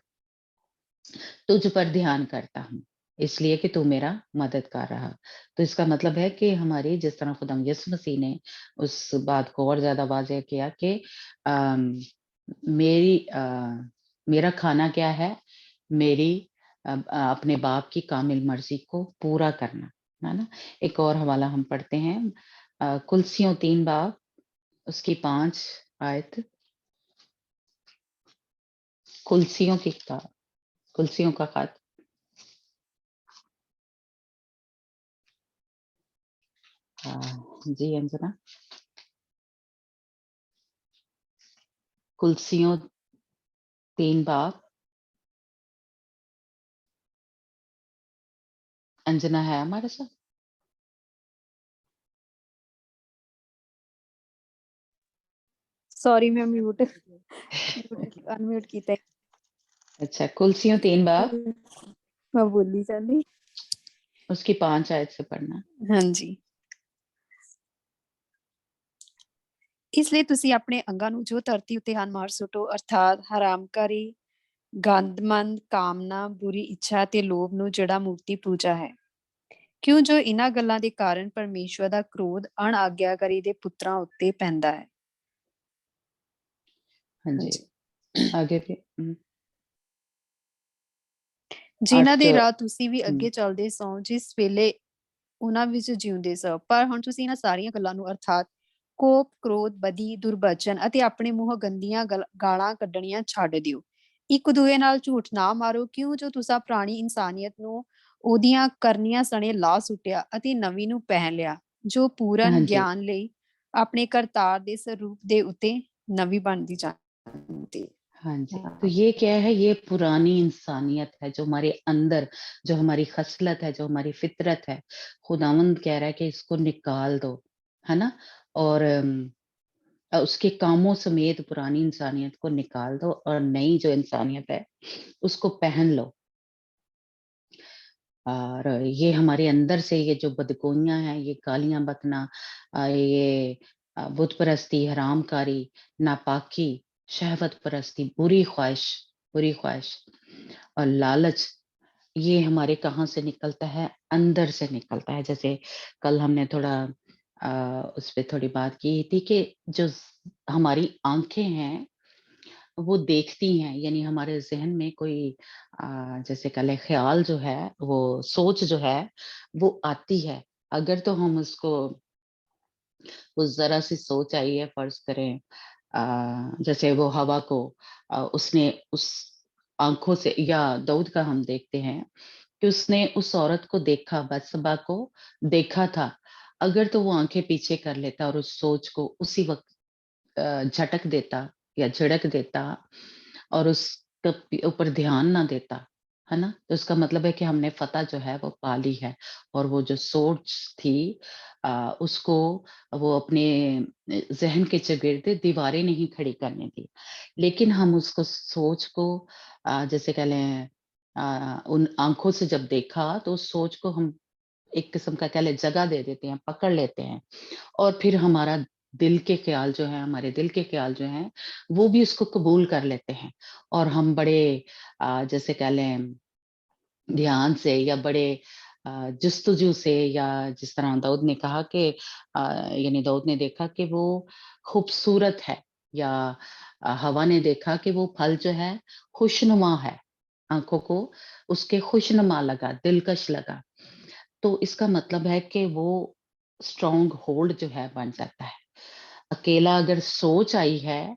तुझ पर ध्यान करता हूँ, इसलिए कि तू मेरा मददगार रहा। तो इसका मतलब है कि हमारी जिस तरह खुदा यीशु मसीह ने उस बात को और ज़्यादा वाज़ेह किया कि अम, मेरा खाना क्या है? मेरी अपने बाप की कामिल मर्ज़ी को पूरा करना, है ना? एक और हवाला हम पढ़ते हैं कुलसियों 3 बाब उसकी 5 आयत, कुलसियों की किताब, कुलसियों का खत। जी अंजना। कुलसियों 3 बाब। अंजना है हमारे साथ? सॉरी मैं म्यूट अनम्यूट ਕੀਤਾ अच्छा, कुलसियों 3 बाब, मैं बोली ਜਾਂਦੀ। उसकी 5 आयत से पढ़ना। ਹਾਂਜੀ। ਇਸ ਲਈ ਤੁਸੀਂ ਆਪਣੇ ਅੰਗਾਂ ਨੂੰ ਜੋ ਧਰਤੀ ਉੱਤੇ ਹਨ ਮਾਰ ਸੁੱਟੋ, ਅਰਥਾਤ ਹਰਾਮਕਾਰੀ, ਗੰਦਮੰਦ, ਕਾਮਨਾ, ਬੁਰੀ ਇੱਛਾ ਤੇ ਲੋਭ ਨੂੰ ਜਿਹੜਾ ਮੂਰਤੀ ਪੂਜਾ ਹੈ। ਕਿਉਂ ਜੋ ਇਹਨਾਂ ਗੱਲਾਂ ਦੇ ਕਾਰਨ ਪਰਮੇਸ਼ਵਰ ਦਾ ਕ੍ਰੋਧ ਅਣਆਗਿਆਕਾਰੀ ਦੇ ਪੁੱਤਰਾਂ ਉੱਤੇ ਪੈਂਦਾ ਹੈ। हाँ जी, ਹਾਂਜੀ। आगे भी ਜਿਨ੍ਹਾਂ 8 ਦੇ ਰਾਹ ਤੁਸੀਂ ਵੀ ਅੱਗੇ ਚੱਲਦੇ ਸੋ, ਜਿਸ ਵੇਲੇ ਉਹਨਾਂ ਵਿੱਚ ਜਿਉਂਦੇ ਸੋ, ਪਰ ਹੁਣ ਤੁਸੀਂ ਇਹਨਾਂ ਸਾਰੀਆਂ ਗੱਲਾਂ ਨੂੰ ਅਰਥਾਤ ਕੋਪ, ਕ੍ਰੋਧ, ਬਦੀ, ਦੁਰਬਚਨ ਅਤੇ ਆਪਣੇ ਮੂੰਹੋਂ ਗੰਦੀਆਂ ਗਾਲਾਂ ਕੱਢਣੀਆਂ ਛੱਡ ਦਿਓ। ਇੱਕ ਦੂਏ ਨਾਲ ਝੂਠ ਨਾ ਮਾਰੋ, ਕਿਉਂ ਜੋ ਤੁਸੀਂ ਪੁਰਾਣੀ ਇਨਸਾਨੀਅਤ ਨੂੰ ਉਹਦੀਆਂ ਕਰਨੀਆਂ ਸਣੇ ਲਾ ਸੁੱਟਿਆ ਅਤੇ ਨਵੀਂ ਨੂੰ ਪਹਿਨ ਲਿਆ, ਜੋ ਪੂਰਨ हाँ जी, ਗਿਆਨ ਲਈ ਆਪਣੇ ਕਰਤਾਰ ਦੇ ਸਰੂਪ ਦੇ ਉੱਤੇ ਨਵੀਂ ਬਣਦੀ ਜਾਂਦੀ। हाँ जी। तो ये क्या है? ये पुरानी इंसानियत है जो हमारे अंदर, जो हमारी खसलत है, जो हमारी फितरत है। खुदावंद कह रहा है कि इसको निकाल दो, है ना? और उसके कामों समेत पुरानी इंसानियत को निकाल दो और नई जो इंसानियत है उसको पहन लो। और ये हमारे अंदर से ये जो बदगोइयां हैं, ये गालियां बकना, ये बुत परस्ती, हरामकारी, नापाकी, शहवत परस्ती, बुरी ख्वाहिश और लालच, ये हमारे कहाँ से निकलता है? अंदर से निकलता है। जैसे कल हमने थोड़ा उस पे थोड़ी बात की थी कि जो हमारी आंखें हैं वो देखती हैं, यानी हमारे ज़हन में कोई जैसे कह लें ख़्याल जो है, वो सोच जो है, वो आती है। अगर तो हम उसको, उस ज़रा-सी सोच आई है, फ़र्ज़ करें जैसे वो हवा को उसने उस आँखों से, या दाऊद का हम देखते हैं कि उसने उस औरत को देखा, बत्सबा को देखा था। अगर तो वो आँखें पीछे कर लेता और उस सोच को उसी वक़्त झटक देता या झिड़क देता और उसके ऊपर ध्यान ना देता, है ना? तो इसका मतलब है कि हमने फ़तह जो है वो पा ली है, और वो जो सोच थी उसको वो अपने ज़हन के चगिर्द दीवारें नहीं खड़ी करने दी। लेकिन हम उसको सोच को जैसे कह लें उन आँखों से जब देखा तो उस सोच को हम एक किस्म का कह लें जगह दे देते हैं, पकड़ लेते हैं, और फिर हमारा दिल के ख़्याल जो है, हमारे दिल के ख़्याल जो हैं, वो भी उसको कबूल कर लेते हैं, और हम बड़े जैसे कह लें ध्यान से या बड़े जुस्तजू से, या जिस तरह दाऊद ने कहा कि यानी दाऊद ने देखा कि वो खूबसूरत है, या हवा ने देखा कि वो फल जो है खुशनुमा है, आँखों को उसके खुशनुमा लगा, दिलकश लगा। तो इसका मतलब है कि वो स्ट्रॉन्ग होल्ड जो है बन जाता है। अकेला अगर सोच आई है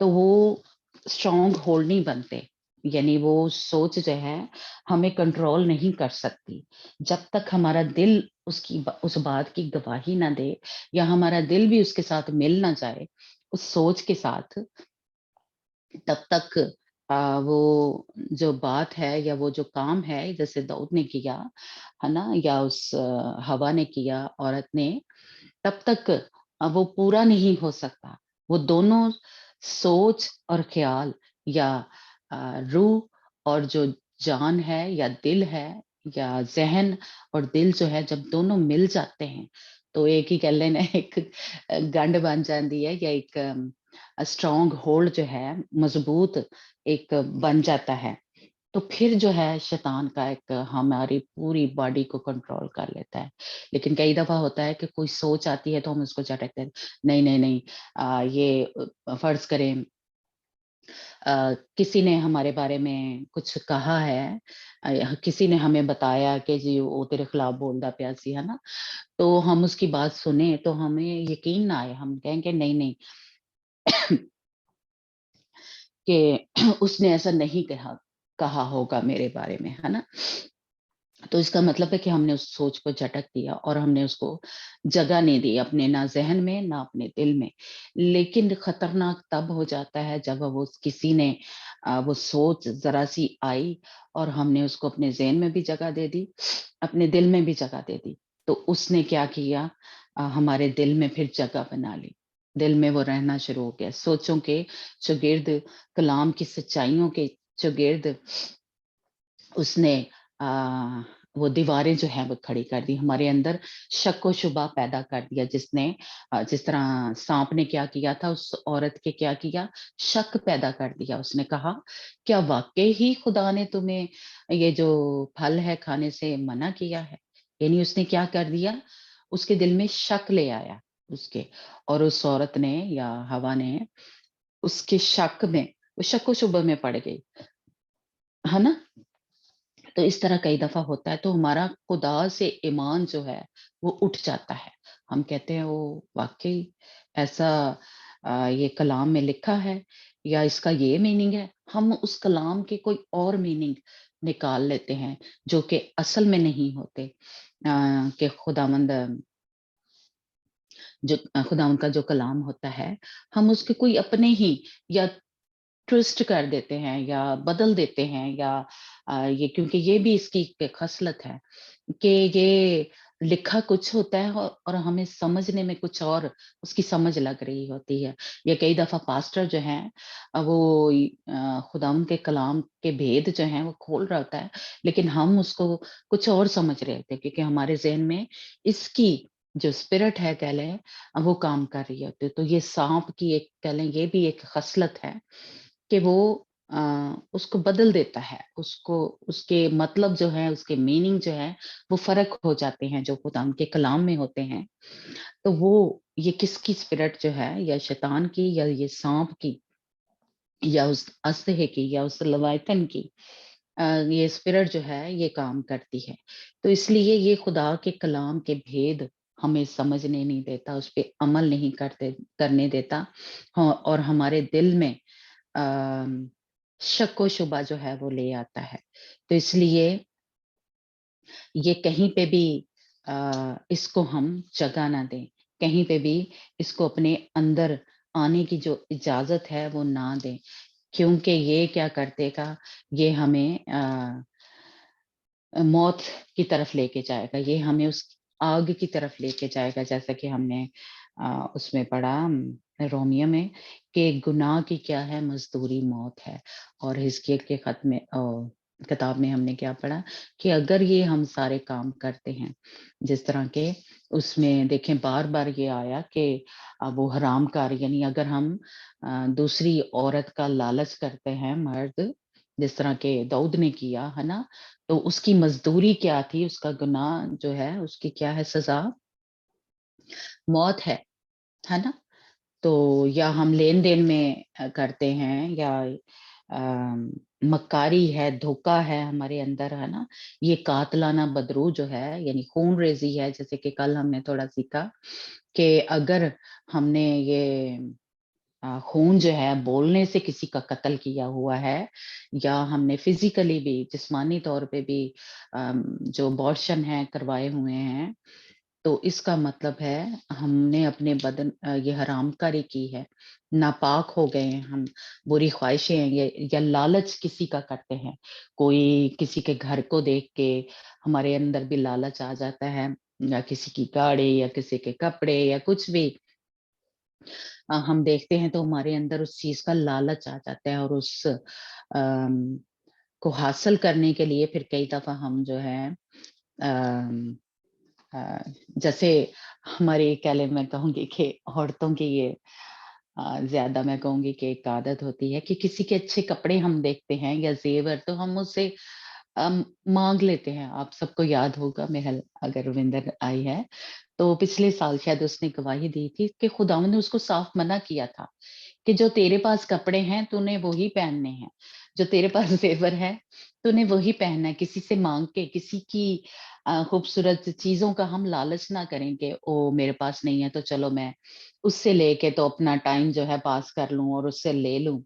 तो वो स्ट्रॉन्ग होल्ड नहीं बनते, यानी वो सोच जो है हमें कंट्रोल नहीं कर सकती। जब तक हमारा दिल उस बात की गवाही ना दे, या हमारा दिल भी उसके साथ मिल ना जाए उस सोच के साथ, तब तक वो जो बात है या वो जो काम है जैसे दाऊद ने किया, है ना? या उस हवा ने किया, औरत ने, तब तक वो पूरा नहीं हो सकता। वो दोनों सोच और ख़्याल, या रूह और जो जान है या दिल है, या ज़हन और दिल जो है, जब दोनों मिल जाते हैं, तो एक ही कह लेना एक गंढ बन जाती है, या एक स्ट्रॉन्ग होल्ड जो है, मज़बूत एक बन जाता है। तो फिर जो है शैतान का एक हमारी पूरी बॉडी को कंट्रोल कर लेता है। लेकिन कई दफ़ा होता है कि कोई सोच आती है तो हम उसको झटकते हैं, नहीं, नहीं, नहीं ये फ़र्ज़ करें किसी ने हमारे बारे में कुछ कहा है, किसी ने हमें बताया कि जी वो तेरे खिलाफ बोलदा पिया सी, है ना? तो हम उसकी बात सुने तो हमें यकीन ना आए, हम कहेंगे नहीं, नहीं कि उसने ऐसा नहीं कहा कहा होगा मेरे बारे में, है ना? तो इसका मतलब है कि हमने उस सोच को झटक दिया और हमने उसको जगह नहीं दी अपने ना ज़हन में, ना अपने दिल में। लेकिन खतरनाक तब हो जाता है जब वो किसी ने वो सोच ज़रा-सी आई और हमने उसको अपने ज़हन में भी जगह दे दी, अपने दिल में भी जगह दे दी। तो उसने क्या किया, हमारे दिल में फिर जगह बना ली। दिल में वो रहना शुरू हो गया। सोचों के चौगिर्द, कलाम की सच्चाइयों के चौगिर्द उसने अ, वो दीवारें जो हैं वो खड़ी कर दी। हमारे अंदर शक व शुबा पैदा कर दिया जिसने जिस तरह साँप ने क्या किया था उस औरत के क्या किया, शक पैदा कर दिया। उसने कहा, "क्या वाक़ई ही खुदा ने तुम्हें ये जो फल है खाने से मना किया है?" यानी उसने क्या कर दिया, उसके दिल में शक ले आया उसके और उस औरत ने या हवा ने उसके शक में, वो शक व शुबा में पड़ गई। है ना? तो इस तरह कई दफ़ा होता है, तो हमारा खुदा से ईमान जो है, वो उठ जाता है। हम कहते हैं, "ओह! वाक़ई ऐसा ये कलाम में लिखा है या इसका ये मीनिंग है।" हम उस कलाम के कोई और मीनिंग निकाल लेते हैं, जो कि असल में नहीं होते। कि खुदावंद खुदावंद का जो कलाम होता है, हम उसके कोई अपने ही या ट्विस्ट कर देते हैं या बदल देते हैं या ये क्योंकि ये भी इसकी एक ख़ासियत है कि ये लिखा कुछ होता है और हमें समझने में कुछ और उसकी समझ लग रही होती है। या कई दफ़ा पास्टर जो हैं वो खुदावंद के कलाम के भेद जो हैं वो खोल रहा होता है, लेकिन हम उसको कुछ और समझ रहे होते हैं क्योंकि हमारे ज़हन में इसकी जो स्पिरिट है कह लें वो काम कर रही होती है। तो ये साँप की एक कह लें ये भी एक ख़ासियत है कि वो उसको बदल देता है, उसको उसके मतलब जो है, उसके मीनिंग जो है, वो फ़र्क हो जाते हैं, जो खुदा के कलाम में होते हैं। तो वो ये किसकी स्पिरिट जो है, या शैतान की या ये साँप की या उस असह की या उस लवाइतन की ये स्पिरिट जो है, ये काम करती है। तो इसलिए ये खुदा के कलाम के भेद हमें समझने नहीं देता, उस पे अमल नहीं करने देता। हाँ, और हमारे दिल में अ, शक व शुबा जो है वो ले आता है। तो इसलिए ये कहीं पे भी इसको हम जगह ना दें, कहीं पे भी इसको अपने अंदर आने की जो इजाज़त है वो ना दें, क्योंकि ये क्या कर देगा, ये हमें मौत की तरफ लेके जाएगा, ये हमें उस आग की तरफ लेके जाएगा जैसा कि हमने उसमें पढ़ा रोमियो में कि गुनाह की क्या है मज़दूरी मौत है और हिजकिय्याह के खत में किताब में हमने क्या पढ़ा कि अगर ये हम सारे काम करते हैं, जिस तरह के उसमें देखें बार-बार ये आया कि वो हरामकारी यानी अगर हम दूसरी औरत का लालच करते हैं मर्द, जिस तरह के दाऊद ने किया, है ना? तो उसकी मज़दूरी क्या थी, उसका गुनाह जो है, उसकी क्या है सज़ा? मौत है ना? तो या हम लेन-देन में करते हैं या मक्कारी है, धोखा है हमारे अंदर, है ना? ये कातलाना बदरू जो है, यानी खून-रेज़ी है, जैसे कि कल हमने थोड़ा सीखा कि अगर हमने ये खून जो है बोलने से किसी का कत्ल किया हुआ है या हमने फिजिकली भी जिस्मानी तौर पे भी जो अबॉर्शन है करवाए हुए हैं तो इसका मतलब है हमने अपने बदन ये हरामकारी की है, नापाक हो गए हैं हम, बुरी ख्वाहिशें हैं ये या लालच किसी का करते हैं, कोई किसी के घर को देख के हमारे अंदर भी लालच आ जाता है या किसी की गाड़ी या किसी के कपड़े या कुछ भी हम देखते हैं तो हमारे अंदर उस चीज़ का लालच आ जाता है और उस को हासिल करने के लिए फिर कई दफ़ा हम जो है अम, अ, जैसे हमारी कह लें मैं कहूँगी कि औरतों की ये ज़्यादा मैं कहूँगी कि एक आदत होती है कि किसी के अच्छे कपड़े हम देखते हैं या ज़ेवर तो हम उससे माँग लेते हैं। आप सबको याद होगा मेहल अगर रविंदर आई है, तो पिछले साल शायद उसने गवाही दी थी कि खुदावंद ने उसको साफ मना किया था कि जो तेरे पास कपड़े हैं तूने वही पहनने हैं, जो तेरे पास ज़ेवर है तूने वही पहनना है, किसी से माँग के किसी की खूबसूरत चीज़ों का हम लालच ना करें कि ओह! मेरे पास नहीं है तो चलो मैं उससे लेके तो अपना टाइम जो है पास कर लूँ और उससे ले लूँ।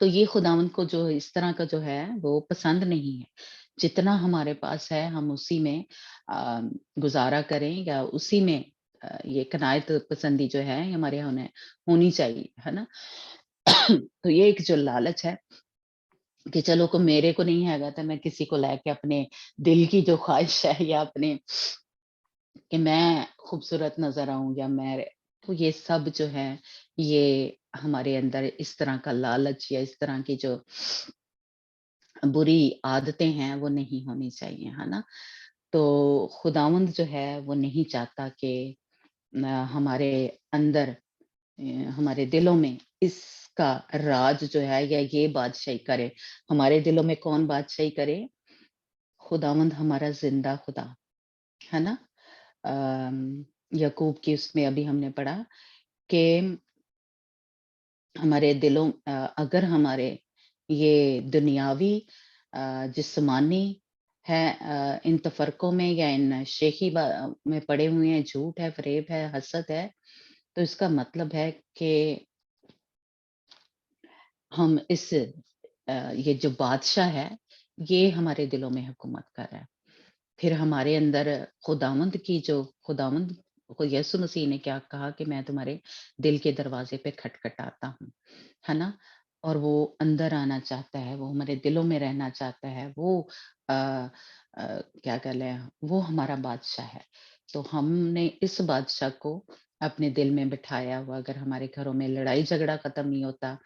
तो ये खुदावंद को जो इस तरह का जो है वो पसंद नहीं है। जितना हमारे पास है हम उसी में गुज़ारा करें या उसी में ये कनायत पसंदी जो है हमारे होने होनी चाहिए, है ना? तो ये एक जो लालच है कि चलो को मेरे को नहीं हैगा तो मैं किसी को लेके अपने दिल की जो ख़्वाहिश है या अपने कि मैं खूबसूरत नज़र आऊँ या मैं तो ये सब जो है, ये हमारे अंदर इस तरह का लालच या इस तरह की जो बुरी आदतें हैं, वो नहीं होनी चाहिए, है ना? तो खुदावंद जो है वो नहीं चाहता कि हमारे अंदर हमारे दिलों में इसका राज जो है या ये बादशाही करे। हमारे दिलों में कौन बादशाही करे? खुदावंद हमारा ज़िंदा खुदा, है ना? याकूब की उसमें अभी हमने पढ़ा कि हमारे दिलों अगर हमारे ये दुनियावी जिस्मानी है इन तफरकों में या इन शेखी में पड़े हुए हैं, झूठ है, फरेब है, हसद है, तो इसका मतलब है कि हम इस ये जो बादशाह है, ये हमारे दिलों में हुकूमत कर रहा है। फिर हमारे अंदर खुदावंद की जो खुदावंद को यीशु मसीह ने क्या कहा कि मैं तुम्हारे दिल के दरवाजे पे खटखटाता हूँ, है ना? और वो अंदर आना चाहता है, वो हमारे दिलों में रहना चाहता है, वो अ क्या कह लें, वो हमारा बादशाह है। तो हमने इस बादशाह को अपने दिल में बिठाया हुआ अगर हमारे घरों में लड़ाई-झगड़ा खत्म नहीं होता,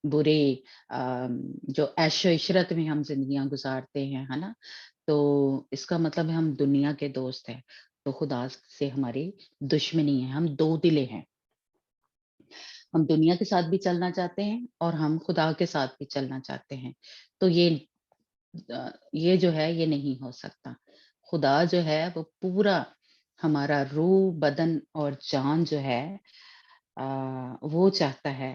बुरे जो ऐशो-इशरत में हम ज़िंदगियाँ गुज़ारते हैं, है ना? तो इसका मतलब है हम दुनिया के दोस्त हैं, तो खुदा से हमारी दुश्मनी है, हम दो दिले हैं। हम दुनिया के साथ भी चलना चाहते हैं और हम खुदा के साथ भी चलना चाहते हैं। तो ये जो है ये नहीं हो सकता। खुदा जो है वो पूरा हमारा रूह, बदन और जान जो है अ, वो चाहता है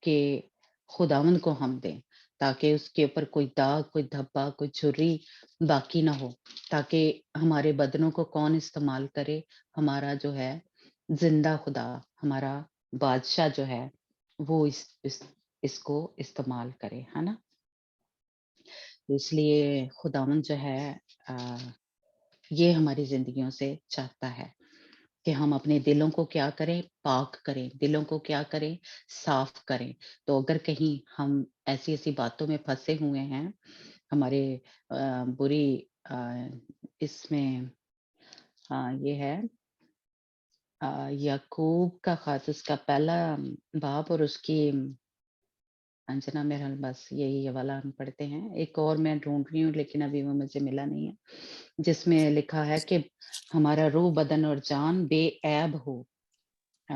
कि खुदावंद को हम दें, ताकि उसके ऊपर कोई दाग, कोई धब्बा, कोई झुर्री बाकी ना हो, ताकि हमारे बदनों को कौन इस्तेमाल करे, हमारा जो है ज़िंदा खुदा, हमारा बादशाह जो है, वो इसको इस्तेमाल करे, है ना? तो इसलिए खुदावंद जो है अ, ये हमारी ज़िंदगियों से चाहता है। कि हम अपने दिलों को क्या करें? पाक करें, दिलों को क्या करें? साफ करें। तो अगर कहीं हम ऐसी-ऐसी बातों में फँसे हुए हैं, हमारे बुरी अ, इसमें ये है याकूब का ख़त उसका पहला बाब और उसकी अंजना मेरा बस यही ये वाला हम पढ़ते हैं। एक और मैं ढूँढ रही हूँ लेकिन अभी वो मुझे मिला नहीं है, जिसमें लिखा है कि हमारा रूह, बदन और जान बेऐब हो। अ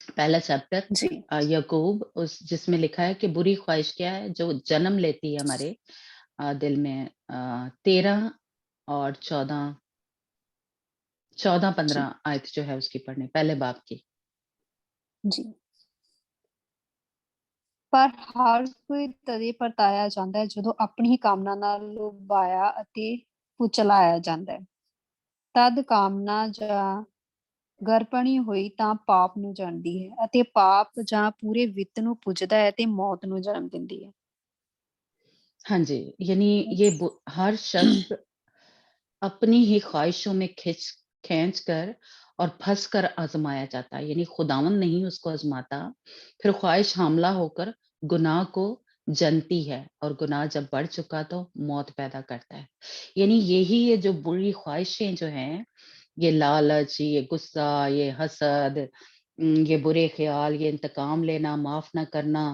पहला चैप्टर जी। याकूब उस जिसमें लिखा है कि बुरी ख्वाहिश क्या है जो जन्म लेती है हमारे दिल में 13 और 14-15 जी, आयत जो है उसकी पढ़नी पहले बाब की। जी। ਪਰ ਹਰ ਕੋਈ ਤਦੇ ਪਰਤਾਇਆ ਜਾਂਦਾ ਹੈ ਜਦੋਂ ਆਪਣੀ ਹੀ ਕਾਮਨਾ ਨਾਲ ਲੁਭਾਇਆ ਅਤੇ ਕੁਚਲਾਇਆ ਜਾਂਦਾ ਹੈ। ਤਦ ਕਾਮਨਾ ਜਾਂ ਗਰਭਣੀ ਹੋਈ ਤਾਂ ਪਾਪ ਨੂੰ ਜਣਦੀ ਹੈ ਅਤੇ ਪਾਪ ਜਾਂ ਪੂਰੇ ਵਿੱਤ ਨੂੰ ਪੁੱਜਦਾ ਹੈ ਤੇ ਮੌਤ ਨੂੰ ਜਨਮ ਦਿੰਦੀ ਹੈ। हाँ जी, यानी ये हर शख्स अपनी ही ख्वाहिशों में खींच कर और फँस कर आज़माया जाता है, यानी खुदावंद नहीं उसको आज़माता, फिर ख्वाहिश हमला होकर गुनाह को जनती है और गुनाह जब बढ़ चुका तो मौत पैदा करता है। यानी यही ये जो बुरी ख्वाहिशें जो हैं, ये लालच, ये गुस्सा, ये हसद ये बुरे ख़्याल, ये इंतकाम लेना, माफ़ ना करना,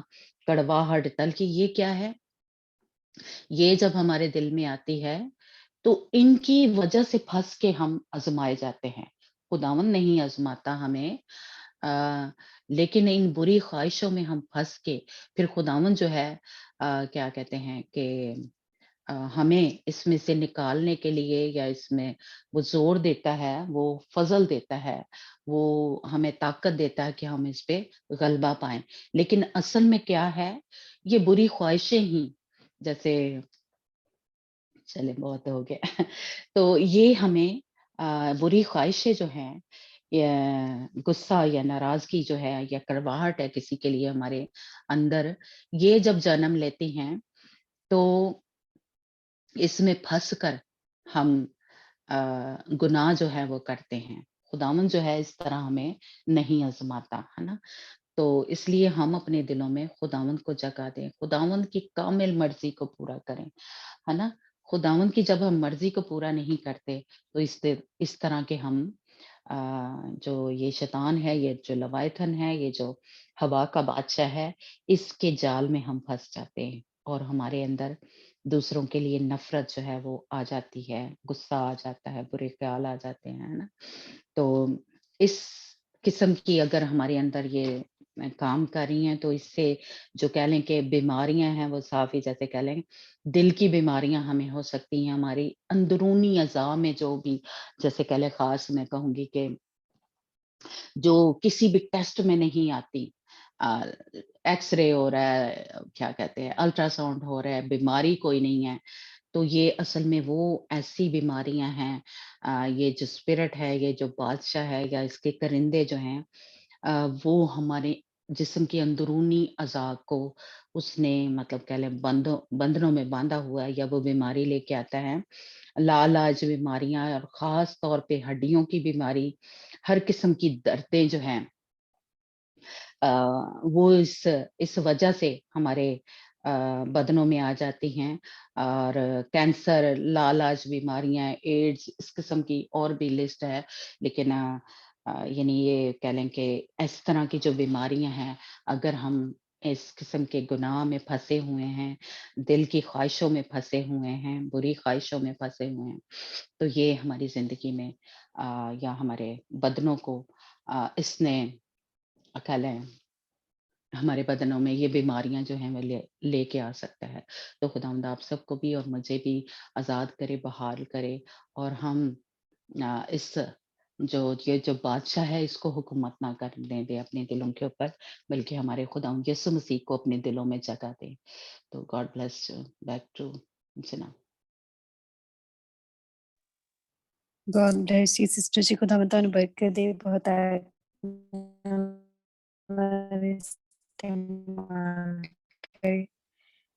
कड़वाहट, तल्ख़ी ये क्या है? ये जब हमारे दिल में आती है, तो इनकी वजह से फँस के हम आज़माए जाते हैं। खुदावंद नहीं आज़माता हमें लेकिन इन बुरी ख़्वाहिशों में हम फँस के फिर खुदावंद जो है क्या कहते हैं कि हमें इसमें से निकालने के लिए या इसमें वो ज़ोर देता है, वो फ़ज़ल देता है, वो हमें ताकत देता है कि हम इस पे गलबा पाएँ। लेकिन असल में क्या है, ये बुरी ख़्वाहिशें ही जैसे चलिए बहुत हो गया। तो ये हमें बुरी ख़्वाहिशें जो हैं या गुस्सा या नाराज़गी जो है या कड़वाहट है किसी के लिए हमारे अंदर, ये जब जन्म लेती हैं, तो इसमें फँस कर हम गुनाह जो है वो करते हैं। खुदावंद जो है इस तरह हमें नहीं आज़माता, है ना? तो इसलिए हम अपने दिलों में खुदावंद को जगह दें, खुदावंद की कामिल मर्ज़ी को पूरा करें, है ना? खुदावंद की जब हम मर्ज़ी को पूरा नहीं करते, तो इस तरह के हम अ, जो ये शैतान है, ये जो लवायतन है, ये जो हवा का बादशाह है, इसके जाल में हम फँस जाते हैं और हमारे अंदर दूसरों के लिए नफ़रत जो है वो आ जाती है, गुस्सा आ जाता है, बुरे ख़्याल आ जाते हैं, है ना? तो इस किस्म की अगर हमारे अंदर ये काम कर रही हैं, तो इससे जो कह लें कि बीमारियाँ हैं, वो साफ़ ही जैसे कह लें, दिल की बीमारियाँ हमें हो सकती हैं, हमारी अंदरूनी अज़ा में जो भी जैसे कह लें ख़ास मैं कहूँगी कि जो किसी भी टेस्ट में नहीं आती। अ, एक्स-रे हो रहा है, क्या कहते हैं, अल्ट्रासाउंड हो रहा है, बीमारी कोई नहीं है। तो ये असल में वो ऐसी बीमारियाँ हैं, ये जो स्पिरिट है, ये जो बादशाह है या इसके करिंदे जो हैं, वो हमारे जिस्म की अंदरूनी अज़ा को उसने मतलब कह लें बंधनों में बाँधा हुआ है या वो बीमारी लेके आता है। लालाज बीमारियाँ और ख़ास तौर पे हड्डियों की बीमारी, हर किस्म की दर्दें जो हैं, अ, वो इस वजह से हमारे बदनों में आ जाती हैं और कैंसर, लालाज बीमारियाँ, एड्स इस किस्म की और भी लिस्ट है। लेकिन यानी ये कह लें कि इस तरह की जो बीमारियाँ हैं, अगर हम इस किस्म के गुनाह में फँसे हुए हैं, दिल की ख्वाहिशों में फँसे हुए हैं, बुरी ख्वाहिशों में फँसे हुए हैं, तो ये हमारी ज़िंदगी में या हमारे बदनों को इसने कह लें हमारे बदनों में ये बीमारियाँ जो हैं वो लेके आ सकता है। तो खुदावंद आप सबको भी और मुझे भी आज़ाद करे, बहाल करे और हम इस जो बादशाह है इसको हुकूमत ना करने दे अपने दिलों के ऊपर, बल्कि हमारे खुदावंद यीशु मसीह को अपने दिलों में जगह दे। तो God bless you. Back to जना। God bless you sister ji, खुदा ਤੁਹਾਨੂੰ ਬਰਕਤ ਦੇ ਬਹੁਤ ਇस्तेमाल करे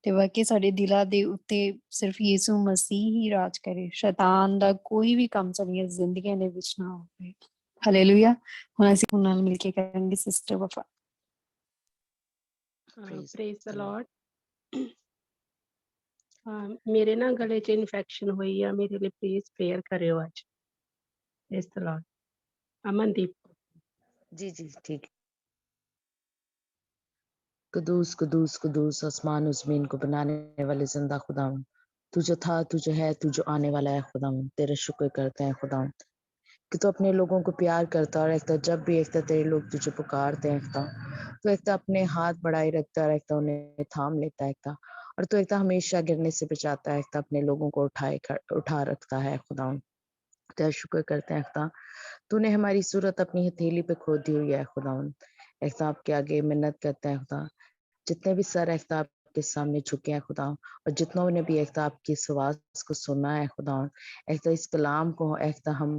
ਤੇ ਵਾਕਈ ਸਾਡੇ ਦਿਲਾਂ ਦੇ ਉੱਤੇ ਸਿਰਫ ਯੀਸੂ ਮਸੀਹ ਹੀ ਰਾਜ ਕਰੇ, ਸ਼ੈਤਾਨ ਦਾ ਕੋਈ ਵੀ ਕੰਮ ਸਾਡੀਆਂ ਜ਼ਿੰਦਗੀਆਂ ਦੇ ਵਿੱਚ ਨਾ ਹੋਵੇ। ਹਾਲੇਲੂਇਆ। ਹੁਣ ਅਸੀਂ ਉਹਨਾਂ ਨਾਲ ਮਿਲ ਕੇ ਕਰਾਂਗੇ sister Wafa. Praise praise the the Lord. Lord. ਮੇਰੇ ਨਾ ਗਲੇ 'ਚ ਇਨਫੈਕਸ਼ਨ ਹੋਈ ਆ, ਮੇਰੇ ਲਈ ਪਲੀਜ਼ ਪ੍ਰੇਅਰ ਕਰਿਓ ਅੱਜ। Praise the Lord. ਅਮਨਦੀਪ। जी जी ठीक। कुदूस कुदूस कुदूस आसमान और जमीन को बनाने वाले जिंदा खुदावन, तू जो था, तू जो है, तू जो आने वाला है खुदावन, तेरा शुक्र करते हैं खुदावन कि तू अपने लोगों को प्यार करता और एक जब भी एक तेरे लोग तुझे पुकारते हैं तो एक अपने हाथ बढ़ाए रखता है, एक उन्हें थाम लेता है, और तो एक हमेशा गिरने से बचाता है, एक अपने लोगों को उठा रखता है खुदावन। तेरा शुक्र करते हैं खुदा, तूने हमारी सूरत अपनी हथेली पे खो दी हुई है खुदावन। एक आपके आगे मिन्नत करते हैं खुदा, जितने भी सर एक आपके सामने झुके हैं खुदा, और जितनों ने भी एक आपकी इस आवाज को सुना है खुदा, एक इस कलाम को एक हम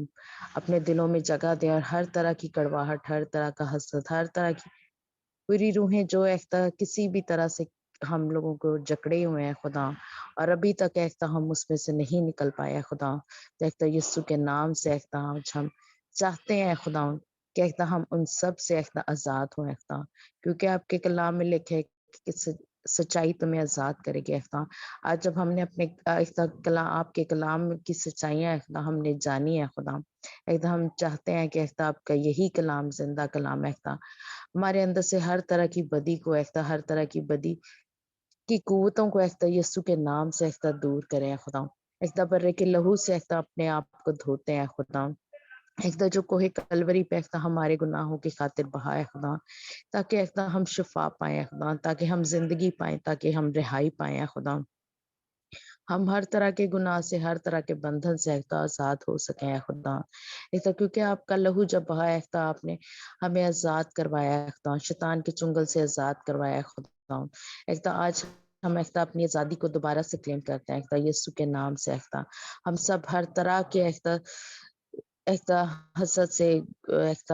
अपने दिलों में जगह दें और हर तरह की कड़वाहट, हर तरह का हसद, हर तरह की बुरी रूहें जो एक किसी भी तरह से हम लोगों को जकड़े हुए हैं खुदा, और अभी तक एक हम उसमें से नहीं निकल पाए खुदा, तो एक यीशु के नाम से एक हम चाहते हैं खुदा कि एक हम उन सब से एक आजाद हो एक, क्योंकि आपके कलाम में लिखे कि सच्चाई तुम्हें आजाद करेगी एक। आज जब हमने अपने कलाम, आपके कलाम की सच्चाइयाँ एक हमने जानी है खुदा, एक हम चाहते हैं कि एक आपका यही कलाम जिंदा कलाम है, हमारे अंदर से हर तरह की बदी को एक हर तरह की बदी की कुव्वतों को एक यीशु के नाम से एक दूर करें खुदा, एक बर्रे के लहू से एक अपने आप को धोते हैं खुदा, एक जो कोहे कलवरी पे एक हमारे गुनाहों की खातिर बहाए खुदा, ताकि एक हम शिफा पाए खुदा, ताकि हम जिंदगी पाए, ताकि हम रिहाई पाए खुदा, हम हर तरह के गुनाह से, हर तरह के बंधन से एक आजाद हो सके हैं खुदा, एक क्योंकि आपका लहू जब बहाया एक आपने हमें आजाद करवाया है खुदा, शैतान के चुंगल से आजाद करवाया है खुदा, एक आज हम एक अपनी आज़ादी को दोबारा से क्लेम करते हैं एक यीशु के नाम से, एक हम सब हर तरह के एक हसद से, एक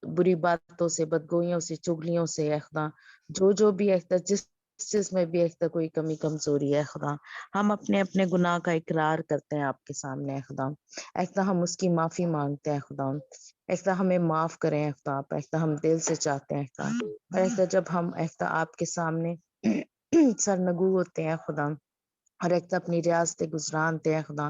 बुरी बातों से, बदगोइयों से, चुगलियों से, एक जो भी एक जिस चीज में भी एक कोई कमी कमजोरी है खुदा, हम अपने अपने गुनाह का इकरार करते हैं आपके सामने खुदा, एक हम उसकी माफी मांगते हैं खुदा, एक हमें माफ करें खुदा, एक हम दिल से चाहते हैं खुदा, और एक जब हम एक आपके सामने सरनगू होते हैं खुदा, और एक अपनी रियासत गुजरानते हैं खुदा,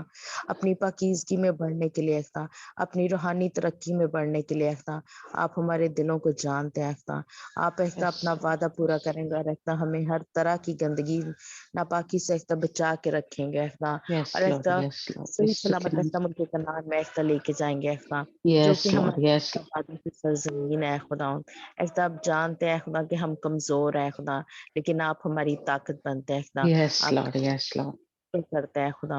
अपनी पाकीज़गी में बढ़ने के लिए खुदा, अपनी रूहानी तरक्की में बढ़ने के लिए खुदा, आप हमारे दिलों को जानते हैं खुदा, आप एक अपना वादा पूरा करेंगे और एक हमें हर तरह की गंदगी नापाकी से एक बचा के रखेंगे खुदा, Yes, और Lord. एक Yes, Lord. सही Yes, सलामत Lord. एक मुल्क कनान में एक लेके जाएंगे खुदा, जो कि Yes, Lord. हमारे Yes. वादों की सरजमीन है खुदा, एक आप जानते हैं खुदा कि हम कमजोर हैं खुदा, लेकिन आप हमारी ताकत बनते हैं खुदा, Yes, आप Lord. Yes, Lord. करते हैं खुदा,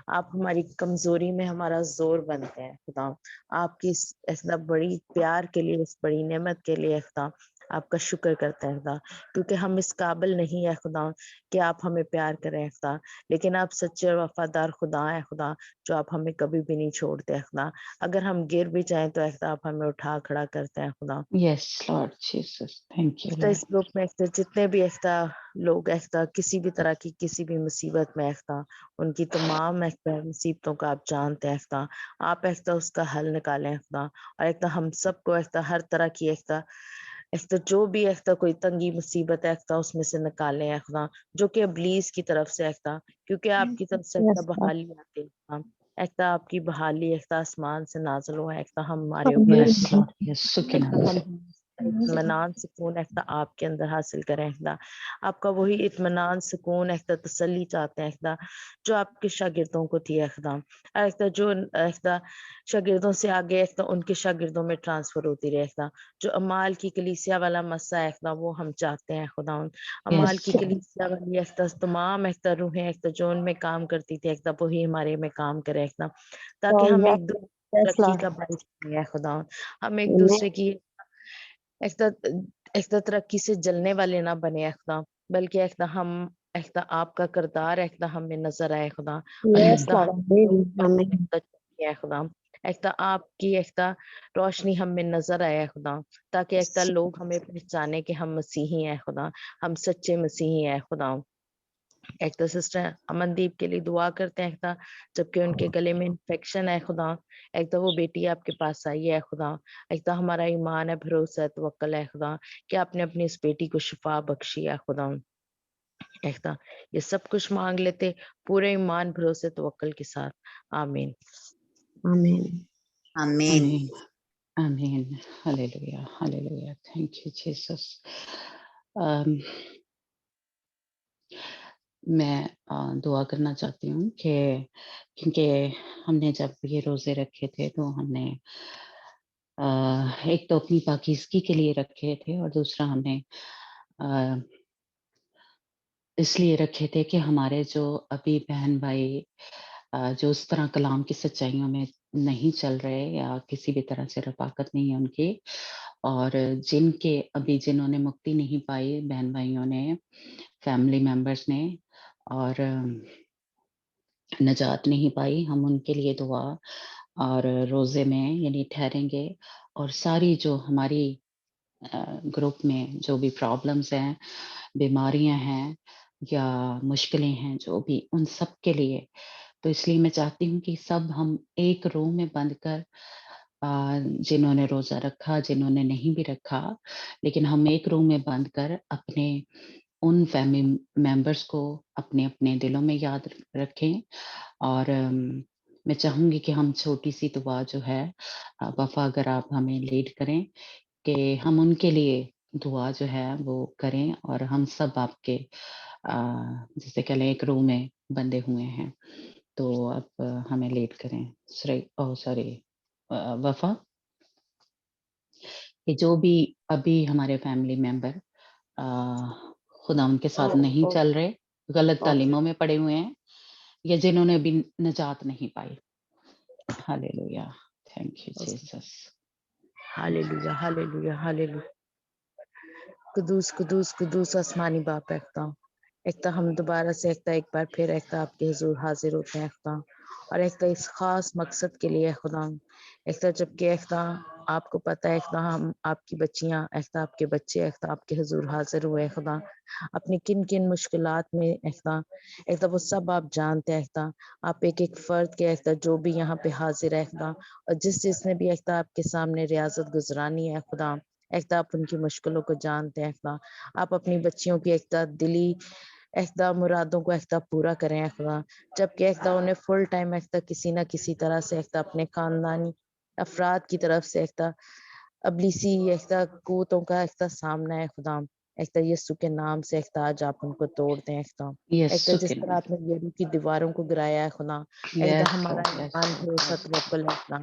आप हमारी कमजोरी में हमारा जोर बनते हैं खुदा, आपकी इस बड़ी प्यार के लिए, इस बड़ी नेमत के लिए खुदा आपका शुक्र करते हैं खुदा, क्योंकि हम इस काबिल नहीं है खुदा कि आप हमें प्यार करें खुदा, लेकिन आप सच्चे और वफादार खुदा हैं खुदा, जो आप हमें कभी भी नहीं छोड़ते खुदा, अगर हम गिर भी जाएं तो आप हमें उठा खड़ा करते हैं खुदा। Yes, Lord Jesus. Thank you, तो Lord. इस ग्रुप में जितने भी लोग किसी भी तरह की किसी भी मुसीबत में उनकी तमाम मुसीबतों का आप जानते हैं, आप उसका हल निकालें और हम सबको हर तरह की जो भी कोई तंगी मुसीबत है उसमें से निकालें जो कि इब्लीस की तरफ से क्योंकि आपकी तरफ से Yes, Lord. बहाली आती है, आपकी बहाली आसमान से नाज़िल हुआ है, हम हमारे ऊपर Yes, Lord. Yes, Sukhina. हम इत्मीनान सुकून आपके अंदर हासिल करें आपका वही इत्मीनान सुकून तसल्ली चाहते हैं जो आपके शागिर्दों को थी जो शागिर्दों से आगे उनके शागिर्दों में ट्रांसफर होती रहे जो अमाल की कलीसिया वाला मसा है वो हम चाहते हैं खुदा, अमाल की Yes, Lord. कलीसिया वाली तमाम रूहें जो उनमें काम करती थी वही हमारे में काम करे ताकि Oh, हम yes. एक दूसरे Yes, तरक्की Lord. का बाइस बने खुदा, हम एक Amen. दूसरे की तरक्की से जलने वाले ना बने खुदा, बल्कि हम आपका किरदार हमें नजर आए खुदा, और Yes, हम Lord. Amen. Amen. खुदा आपकी रोशनी हमें नजर आए खुदा, ताकि लोग हमें पहचाने कि हम मसीही हैं खुदा, हम सच्चे मसीही हैं खुदा। सिस्टर अमनदीप के लिए दुआ करते हैं जबकि उनके गले में इन्फेक्शन है खुदा, वो बेटी आपके पास आई है खुदा, हमारा ईमान है, भरोसा है, तवक्कल है खुदा कि आपने अपनी इस बेटी को शिफा बख्शी है खुदा, ये सब कुछ मांग लेते पूरे ईमान भरोसे तवक्कल के साथ, आमीन। Amen. Amen. Amen. Amen. Hallelujah. Hallelujah. Thank you, Jesus. मैं दुआ करना चाहती हूँ कि क्योंकि हमने जब ये रोज़े रखे थे तो हमने एक तो अपनी पाकीज़गी के लिए रखे थे और दूसरा हमने अ, इसलिए रखे थे कि हमारे जो अभी बहन-भाई जो उस तरह कलाम की सच्चाइयों में नहीं चल रहे या किसी भी तरह से रफ़ाक़त नहीं है उनकी, और जिन्होंने मुक्ति नहीं पाई बहन-भाइयों ने, फैमिली मेंबर्स ने, और निजात नहीं पाई, हम उनके लिए दुआ और रोज़े में यानी ठहरेंगे, और सारी जो हमारी ग्रुप में जो भी प्रॉब्लम्स हैं, बीमारियाँ हैं या मुश्किलें हैं, जो भी उन सब के लिए, तो इसलिए मैं चाहती हूँ कि सब हम एक रूम में बंद कर जिन्होंने रोज़ा रखा, जिन्होंने नहीं भी रखा, लेकिन हम एक रूम में बंद कर अपने उन फैमिली मेंबर्स को अपने-अपने दिलों में याद रखें, और मैं चाहूँगी कि हम छोटी-सी दुआ जो है वफ़ा अगर आप हमें लीड करें कि हम उनके लिए दुआ जो है वो करें, और हम सब आपके जैसे कह लें एक रूम में बंधे हुए हैं, तो आप हमें लीड करें। सॉरी वफ़ा, कि जो भी अभी हमारे फैमिली मेंबर खुदा उनके साथ नहीं चल रहे, गलत तालीमों में पड़े हुए हैं, या जिन्होंने अभी निजात नहीं पाई। Hallelujah, thank you Jesus. Hallelujah, hallelujah, hallelujah. कुदूस कुदूस कुदूस आसमानी बाप हम दोबारा से एक बार फिर आपके हुजूर हाजिर होते हैं और इस खास मकसद के लिए खुदा, जबकि آپ کو پتہ ہے خدا ہم آپ کی بچیاں خدا آپ کے بچے خدا آپ کے حضور حاضر ہوئے خدا اپنی کن کن مشکلات میں خدا وہ سب آپ جانتے ہیں خدا آپ ایک ایک فرد کے خدا جو بھی یہاں پہ حاضر ہے خدا اور جس نے بھی خدا آپ کے سامنے ریاضت گزرانی ہے خدا آپ ان کی مشکلوں کو جانتے ہیں خدا آپ اپنی بچیوں کی دلی مرادوں کو پورا کریں خدا جبکہ انہیں فل ٹائم کسی نہ کسی طرح سے اپنے خاندانی افراد کی طرف سے ابلیسی قوتوں کا سامنا ہے خدا یسوع کے نام سے آج آپ ان کو توڑ دیں یسوع کے جس طرح نام آپ نے یریکو کی دیواروں کو گرایا ہے خدا یس ہمارا لارڈ یس ایمان بھروسہ توکل ہے خدا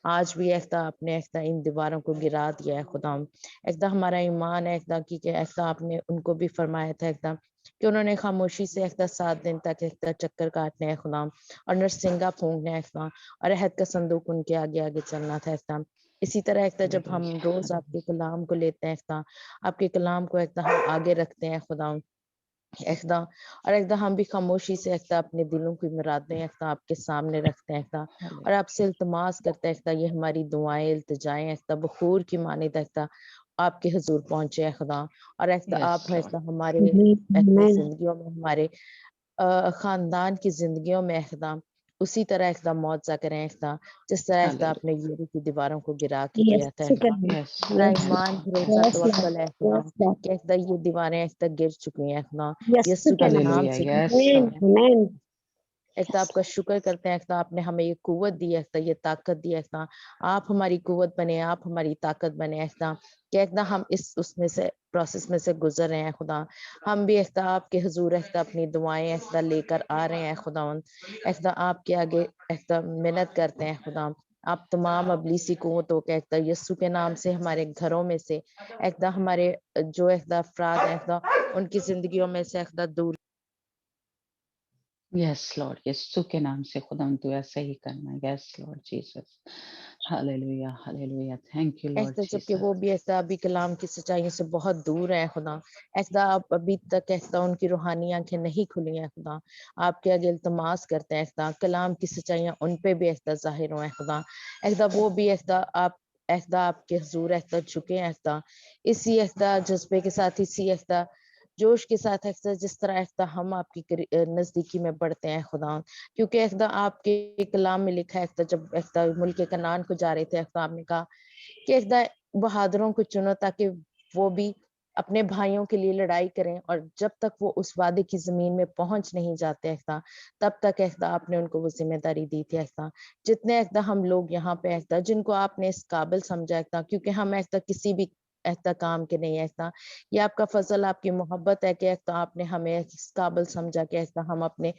آج بھی آپ نے ان دیواروں کو گرا دیا ہے خدا ہمارا ایمان ہے کہ آپ نے ان کو بھی فرمایا تھا کہ انہوں نے خاموشی سے 7 دن تک چکر کاٹنے ہیں خدا اور نرسنگا پھونکنے ہیں اور عہد کا صندوق ان کے آگے آگے چلنا تھا اسی طرح جب ہم روز آپ کے کلام کو لیتے ہیں آپ کے کلام کو ہم آگے رکھتے ہیں خدا اور ہم بھی خاموشی سے اپنے دلوں کی مرادیں آپ کے سامنے رکھتے ہیں اور آپ سے التماس کرتے ہیں یہ ہماری دعائیں التجائیں بخور کی مانند آپ کے حضور پہنچے ہیں خدا اور آپ یس لارڈ ہمارے زندگیوں میں ہمارے خاندان کی زندگیوں میں اسی طرح معاوضہ کریں جس طرح آپ نے یریکو کی دیواروں کو گرا کے کیا تھا یس ہمارا ایمان بھروسہ توکل ہے خدا کہ یہ دیواریں گر چکی ہیں یسوع کے نام ہاللویہ سے یس لارڈ آپ کا شکر کرتے ہیں آپ نے ہمیں یہ قوت دی ہے یہ طاقت دی ہے آپ ہماری قوت بنے آپ ہماری طاقت بنے کہ ہم اس میں سے پروسیس میں سے گزر رہے ہیں خدا ہم بھی آپ کے حضور اپنی دعائیں لے کر آ رہے ہیں خدا آپ کے آگے محنت کرتے ہیں خدا آپ تمام ابلیسی قوتوں کے یسوع کے نام سے ہمارے گھروں میں سے ہمارے جو افراد ہیں ان کی زندگیوں میں سے دور یس لارڈ یسوع کے نام سے خدا تو ایسا ہی کرنا yes Lord Jesus hallelujah hallelujah thank you Lord جبکہ جیسس وہ بھی ابھی کلام کی سچائیوں سے بہت دور ہے خدا آپ ابھی تک ان کی روحانی آنکھیں نہیں کھلی ہیں خدا آپ کے آگے التماس کرتے ہیں کلام کی سچائیاں ان پہ بھی ظاہر ہوئے خدا وہ بھی آپ کے حضور جھکے اسی جذبے کے ساتھ اسی جوش کے ساتھ جس طرح ہم آپ کی نزدیکی میں بڑھتے ہیں خدا کیونکہ آپ کے کلام میں لکھا ہے جب ملک کنعان کو جا رہے تھے آپ نے کہا کہ بہادروں کو چنو تاکہ وہ بھی اپنے بھائیوں کے لیے لڑائی کریں اور جب تک وہ اس وعدے کی زمین میں پہنچ نہیں جاتے تب تک آپ نے ان کو وہ ذمہ داری دی تھی جتنے ہم لوگ یہاں پہ جن کو آپ نے اس قابل سمجھا کیونکہ ہم کسی بھی کام کے نہیں یہ آپ کا فضل آپ کی محبت ہے کہ آپ نے ہمیں اس قابل سمجھا کہ ہم اپنے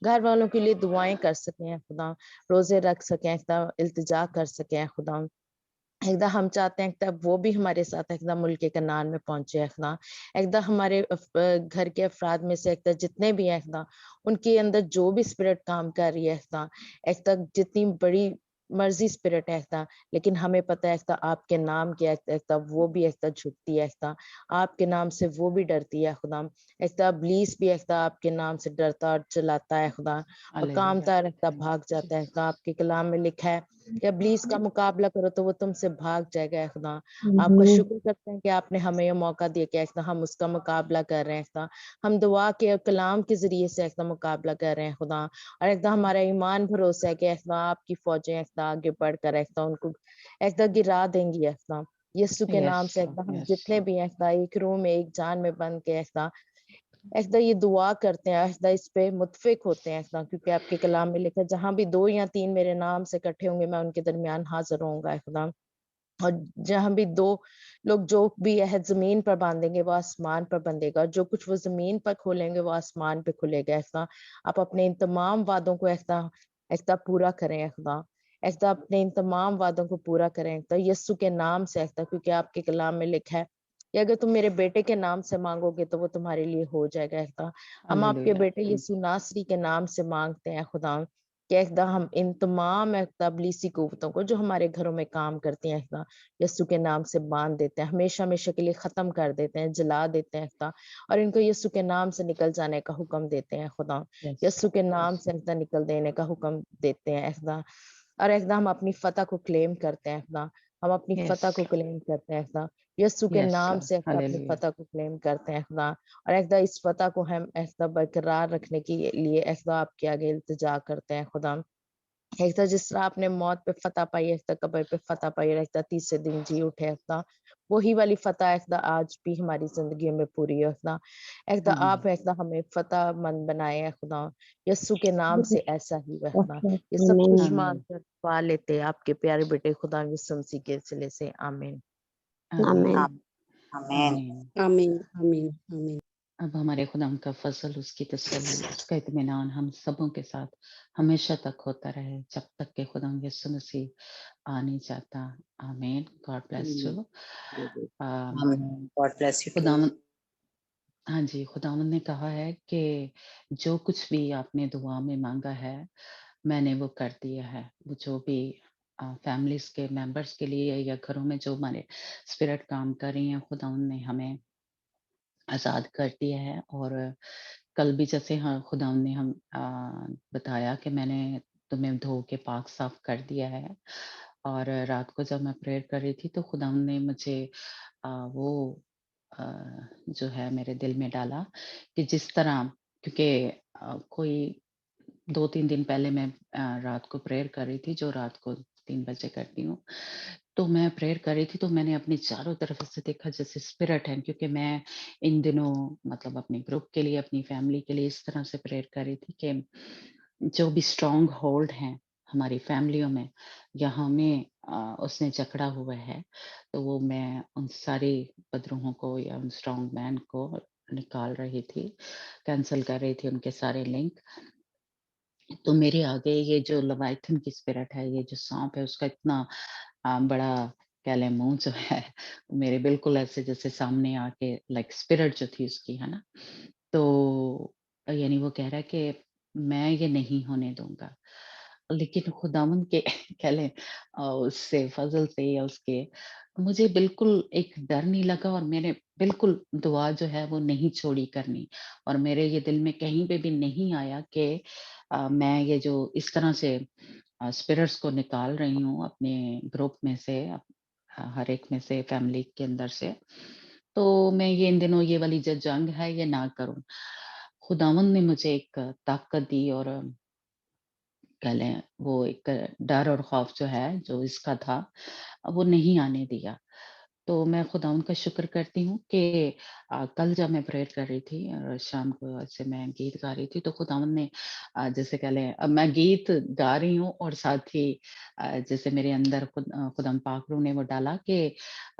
گھر والوں کے لیے دعائیں کر سکیں خدا روزے رکھ سکیں التجا کر سکیں خدا ہم چاہتے ہیں تب وہ بھی ہمارے ساتھ ملک کنعان میں پہنچے ہمارے گھر کے افراد میں سے جتنے بھی ہیں ان کے اندر جو بھی اسپرٹ کام کر رہی ہے جتنی بڑی مرضی اسپرٹ ہے لیکن ہمیں پتہ ہے آپ کے نام کے وہ بھی جھکتی ہے آپ کے نام سے وہ بھی ڈرتی ہے خدا ابلیس بھی آپ کے نام سے ڈرتا اور چلاتا ہے خدا اور ہاللویہ کامتا رہتا بھاگ جاتا ہے آپ کے کلام میں لکھا ہے کہ ابلیس کا مقابلہ کرو تو وہ تم سے بھاگ جائے گا خدا آپ کا شکر کرتے ہیں کہ آپ نے ہمیں یہ موقع دیا کہ ہم اس کا مقابلہ کر رہے ہیں ہم دعا کے کلام کے ذریعے سے مقابلہ کر رہے ہیں خدا اور ہمارا ایمان بھروسہ ہے کہ آپ کی فوجیں آگے بڑھ کر ان کو گرا دیں گی یسوع کے یس نام سے لارڈ ہم یس جتنے بھی ایک روم میں ایک جان میں بند کے یہ دعا کرتے ہیں اس پہ متفق ہوتے ہیں کیونکہ آپ کے کلام میں لکھا جہاں بھی 2 یا 3 میرے نام سے اکٹھے ہوں گے میں ان کے درمیان حاضر ہوں گا خدا اور جہاں بھی 2 لوگ جو بھی عہد زمین پر باندھیں گے وہ آسمان پر بندھے گا جو کچھ وہ زمین پر کھولیں گے وہ آسمان پہ کھلے گا آپ اپنے ان تمام وعدوں کو پورا کریں خدا اپنے ان تمام وعدوں کو پورا کریں یسوع کے نام سے کیونکہ آپ کے کلام میں لکھا ہے کہ اگر تم میرے بیٹے کے نام سے مانگو گے تو وہ تمہارے لیے ہو جائے گا ہم آپ کے ہاللویہ بیٹے یسوع ناصری کے نام سے مانگتے ہیں خدا کہ ہم ان تمام ابلیسی قوتوں کو جو ہمارے گھروں میں کام کرتی ہیں یسوع کے نام سے باندھ دیتے ہیں ہمیشہ ہمیشہ کے لیے ختم کر دیتے ہیں جلا دیتے ہیں اور ان کو یسوع کے نام سے نکل جانے کا حکم دیتے ہیں خدا یس یسوع کے نام سے نکل دینے کا حکم دیتے ہیں اور ہم اپنی فتح کو کلیم کرتے ہیں हम अपनी Yes. फतह को क्लेम करते हैं खुदा, यीशु के Yes, नाम Lord. से खुदा अपनी Hallelujah. फतह को क्लेम करते हैं खुदा, और खुदा इस फतह को हम खुदा बरकरार रखने के लिए खुदा आपके आगे इल्तिजा करते हैं खुदा। खुदा जिस तरह आपने मौत पे फतह पाई है, खुदा कब्र पे फतह पाई है, खुदा तीसरे दिन जी उठे खुदा, वही वाली फतह खुदा आज भी हमारी जिंदगी में पूरी है खुदा। खुदा आप खुदा हमें फतह मंद बनाए हैं खुदा, यीशु के नाम से ऐसा ही है खुदा। ये सब कुछ Amen. मांगकर पा लेते हैं आपके प्यारे बेटे खुदा यीशु मसीह के सिले से, आमीन। Amen. आमीन। Amen. आमीन आमीन आमीन। अब हमारे खुदा का फजल, उसकी तसल्ली, उसका इत्मीनान हम सबों के साथ हमेशा तक होता रहे, जब तक के खुदा यीशु मसीह आ नहीं जाता। आमीन। God bless you. आमीन। God bless you too. खुदावंद, हाँ जी, खुदावंद ने कहा है कि जो कुछ भी आपने दुआ में मांगा है, मैंने वो कर दिया है। वो जो भी फैमिलीज के मेंबर्स के लिए या घरों में जो हमारे स्पिरिट काम कर रही हैं, खुदावंद ने हमें आज़ाद कर दिया है। और कल भी जैसे हाँ, खुदावंद ने हम बताया कि मैंने तुम्हें धो के पाक साफ कर दिया है। और रात को जब मैं प्रेयर कर रही थी तो खुदावंद ने मुझे वो जो है मेरे दिल में डाला कि जिस तरह, क्योंकि कोई 2-3 दिन पहले मैं रात को प्रेयर कर रही थी, जो रात को 3 बजे करती हूँ। तो मैं प्रेयर कर रही थी तो मैंने अपनी चारों तरफ से देखा जैसे स्पिरिट है, क्योंकि मैं इन दिनों मतलब अपने ग्रुप के लिए, अपनी फैमिली के लिए इस तरह से प्रेयर कर रही थी कि जो भी स्ट्रॉन्ग होल्ड हैं हमारी फैमिलियों में या हमें उसने जकड़ा हुआ है, तो वो मैं उन सारी उपद्रवों को या उन स्ट्रॉन्ग मैन को निकाल रही थी, कैंसल कर रही थी उनके सारे लिंक। तो मेरे आगे ये जो लवाइथन की स्पिरिट है, ये जो सांप है, उसका इतना बड़ा कह लें मुँह जो है, मेरे बिल्कुल ऐसे जैसे सामने आके लाइक स्पिरिट जो थी उसकी, है ना? तो यानी वो कह रहा है कि मैं ये नहीं होने दूँगा। लेकिन खुदावंद के कह लें उससे फ़ज़ल से या उसके मुझे बिल्कुल एक डर नहीं लगा, और मैंने बिल्कुल दुआ जो है वो नहीं छोड़ी करनी। और मेरे ये दिल में कहीं पे भी नहीं आया कि मैं ये जो इस तरह से स्पिरिट्स को निकाल रही हूँ अपने ग्रुप में से, हर एक में से, फैमिली के अंदर से, तो मैं ये इन दिनों ये वाली जो जंग है ये ना करूँ। खुदावंद ने मुझे एक ताकत दी, और कह लें वो एक डर और खौफ जो है, जो इसका था, वो नहीं आने दिया। तो मैं खुदावंद का शुक्र करती हूँ कि कल जब मैं प्रेयर कर रही थी और शाम को ऐसे मैं गीत गा रही थी, तो खुदावंद ने जैसे कह लें, अब मैं गीत गा रही हूँ और साथ ही जैसे मेरे अंदर खुदावंद पाक रूह ने वो डाला कि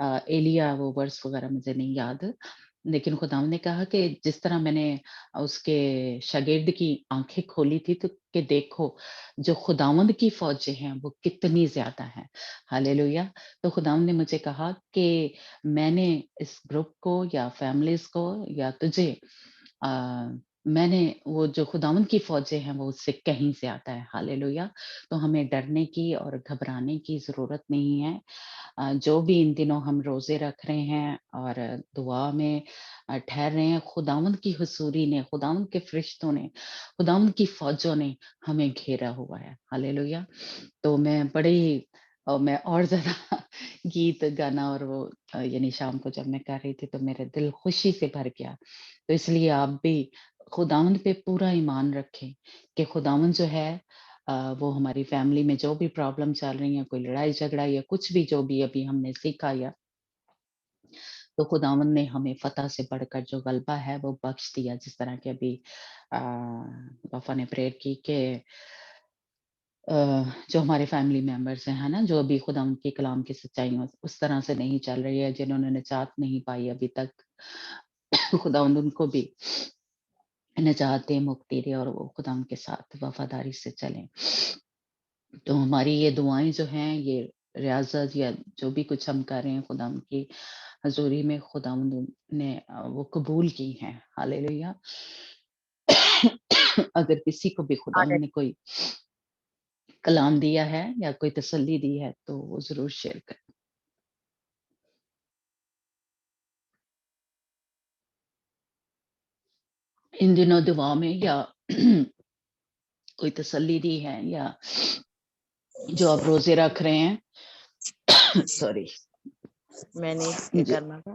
एलिया, वो वर्ड्स वगैरह मुझे नहीं याद, लेकिन खुदावंद ने कहा कि जिस तरह मैंने उसके शागिर्द की आंखें खोली थी, तो कि देखो जो खुदावंद की फौजें हैं वो कितनी ज्यादा हैं। हालेलुया। तो खुदावंद ने मुझे कहा कि मैंने इस ग्रुप को या फैमिलीज को या तुझे अ, मैंने वो जो खुदावंद की फौजें हैं वो उससे कहीं ज्यादा है। हालेलुया। तो हमें डरने की और घबराने की जरूरत नहीं है। जो भी इन दिनों हम रोजे रख रहे हैं और दुआ में ठहर रहे हैं, खुदावंद की हुजूरी ने, खुदावंद के फरिश्तों ने, खुदावंद की फौजों ने हमें घेरा हुआ है। हालेलुया। तो मैं बड़ी मैं और ज़्यादा गीत गाना और वो यानी शाम को जब मैं कर रही थी तो मेरा दिल खुशी से भर गया। तो इसलिए आप भी खुदावंद पे पूरा ईमान रखें कि खुदावंद जो है वो हमारी फैमिली में जो भी प्रॉब्लम चल रही है, कोई लड़ाई झगड़ा या कुछ भी जो भी अभी हमने सीखा, या तो खुदावंद ने हमें फ़तह से बढ़कर जो गलबा है वो बख्श दिया। जिस तरह के अभी वफ़ा ने प्रेयर की कि जो हमारे फैमिली मेंबर्स हैं, है ना? जो अभी खुदा उनके कलाम की सच्चाइयों उस तरह से नहीं चल रही है, जिन्होंने निजात नहीं पाई अभी तक, खुदावंद उनको भी निजात दे, मुक्ति दे, और वो खुदा उनके साथ वफादारी से चलें। तो हमारी ये दुआएँ जो हैं, ये रियाज़त या जो भी कुछ हम कर रहे हैं खुदा की हज़ूरी में, खुदावंद ने वो कबूल की हैं। हालेलुया। अगर किसी को भी खुदावंद ने कोई कलाम दिया है या कोई तसल्ली दी है तो वो ज़रूर शेयर करें। इन दिनों दुआ में या कोई तसल्ली दी है, या जो आप रोज़े रख रहे हैं, سوری. میں نے یہ جی. کرنا تھا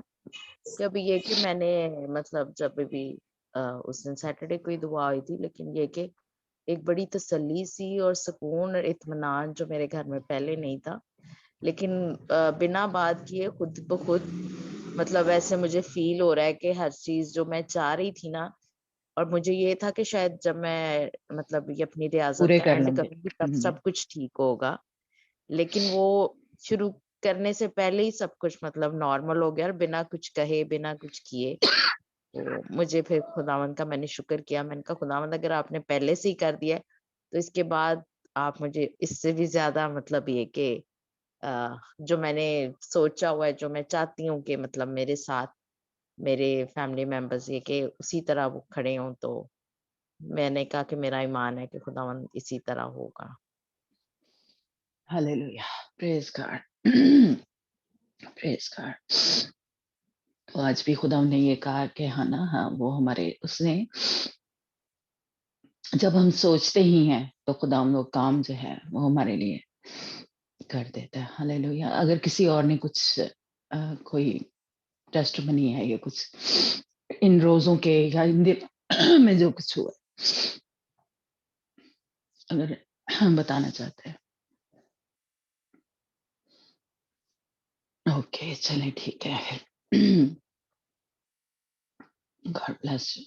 کہ ابھی یہ کہ میں نے مطلب جب بھی اس دن سیٹرڈے کو ہی دعا ہوئی تھی، لیکن یہ کہ ایک بڑی تسلی سی اور سکون اور اطمینان جو میرے گھر میں پہلے نہیں تھا، لیکن بنا بات کیے خود بخود مطلب ایسے مجھے فیل ہو رہا ہے کہ ہر چیز جو میں چاہ رہی تھی نا، اور مجھے یہ تھا کہ شاید جب میں مطلب یہ اپنی ریاضت پورے کا کر اینڈ لوں گے. کروں گی تب سب کچھ ٹھیک ہوگا، لیکن وہ شروع کرنے سے پہلے ہی سب کچھ مطلب نارمل ہو گیا، اور بنا کچھ کہے بنا کچھ کیے. تو مجھے پھر خداوند کا میں نے شکر کیا. میں نے کہا خداوند اگر آپ نے پہلے سے ہی کر دیا ہے تو اس کے بعد آپ مجھے اس سے بھی زیادہ مطلب یہ کہ جو میں نے سوچا ہوا ہے، جو میں چاہتی ہوں کہ مطلب میرے ساتھ میرے فیملی ممبرز یہ کہ اسی طرح وہ کھڑے ہوں، تو میں نے کہا کہ میرا ایمان ہے کہ خداوند اسی طرح ہوگا. ہلیلویا. پریز گاڈ. پریز گاڈ. تو آج بھی خدا نے یہ کہا کہ ہاں نا، ہاں وہ ہمارے اس نے جب ہم سوچتے ہی ہیں تو خدا وہ کام جو ہے وہ ہمارے لیے کر دیتا ہے. ہلیلویا. اگر کسی اور نے کچھ کوئی ٹیسٹ منی ہے یا کچھ ان روزوں کے یا ان دن میں جو کچھ ہوا اگر بتانا چاہتے ہیں. اوکے چلیں ٹھیک ہے. God bless you.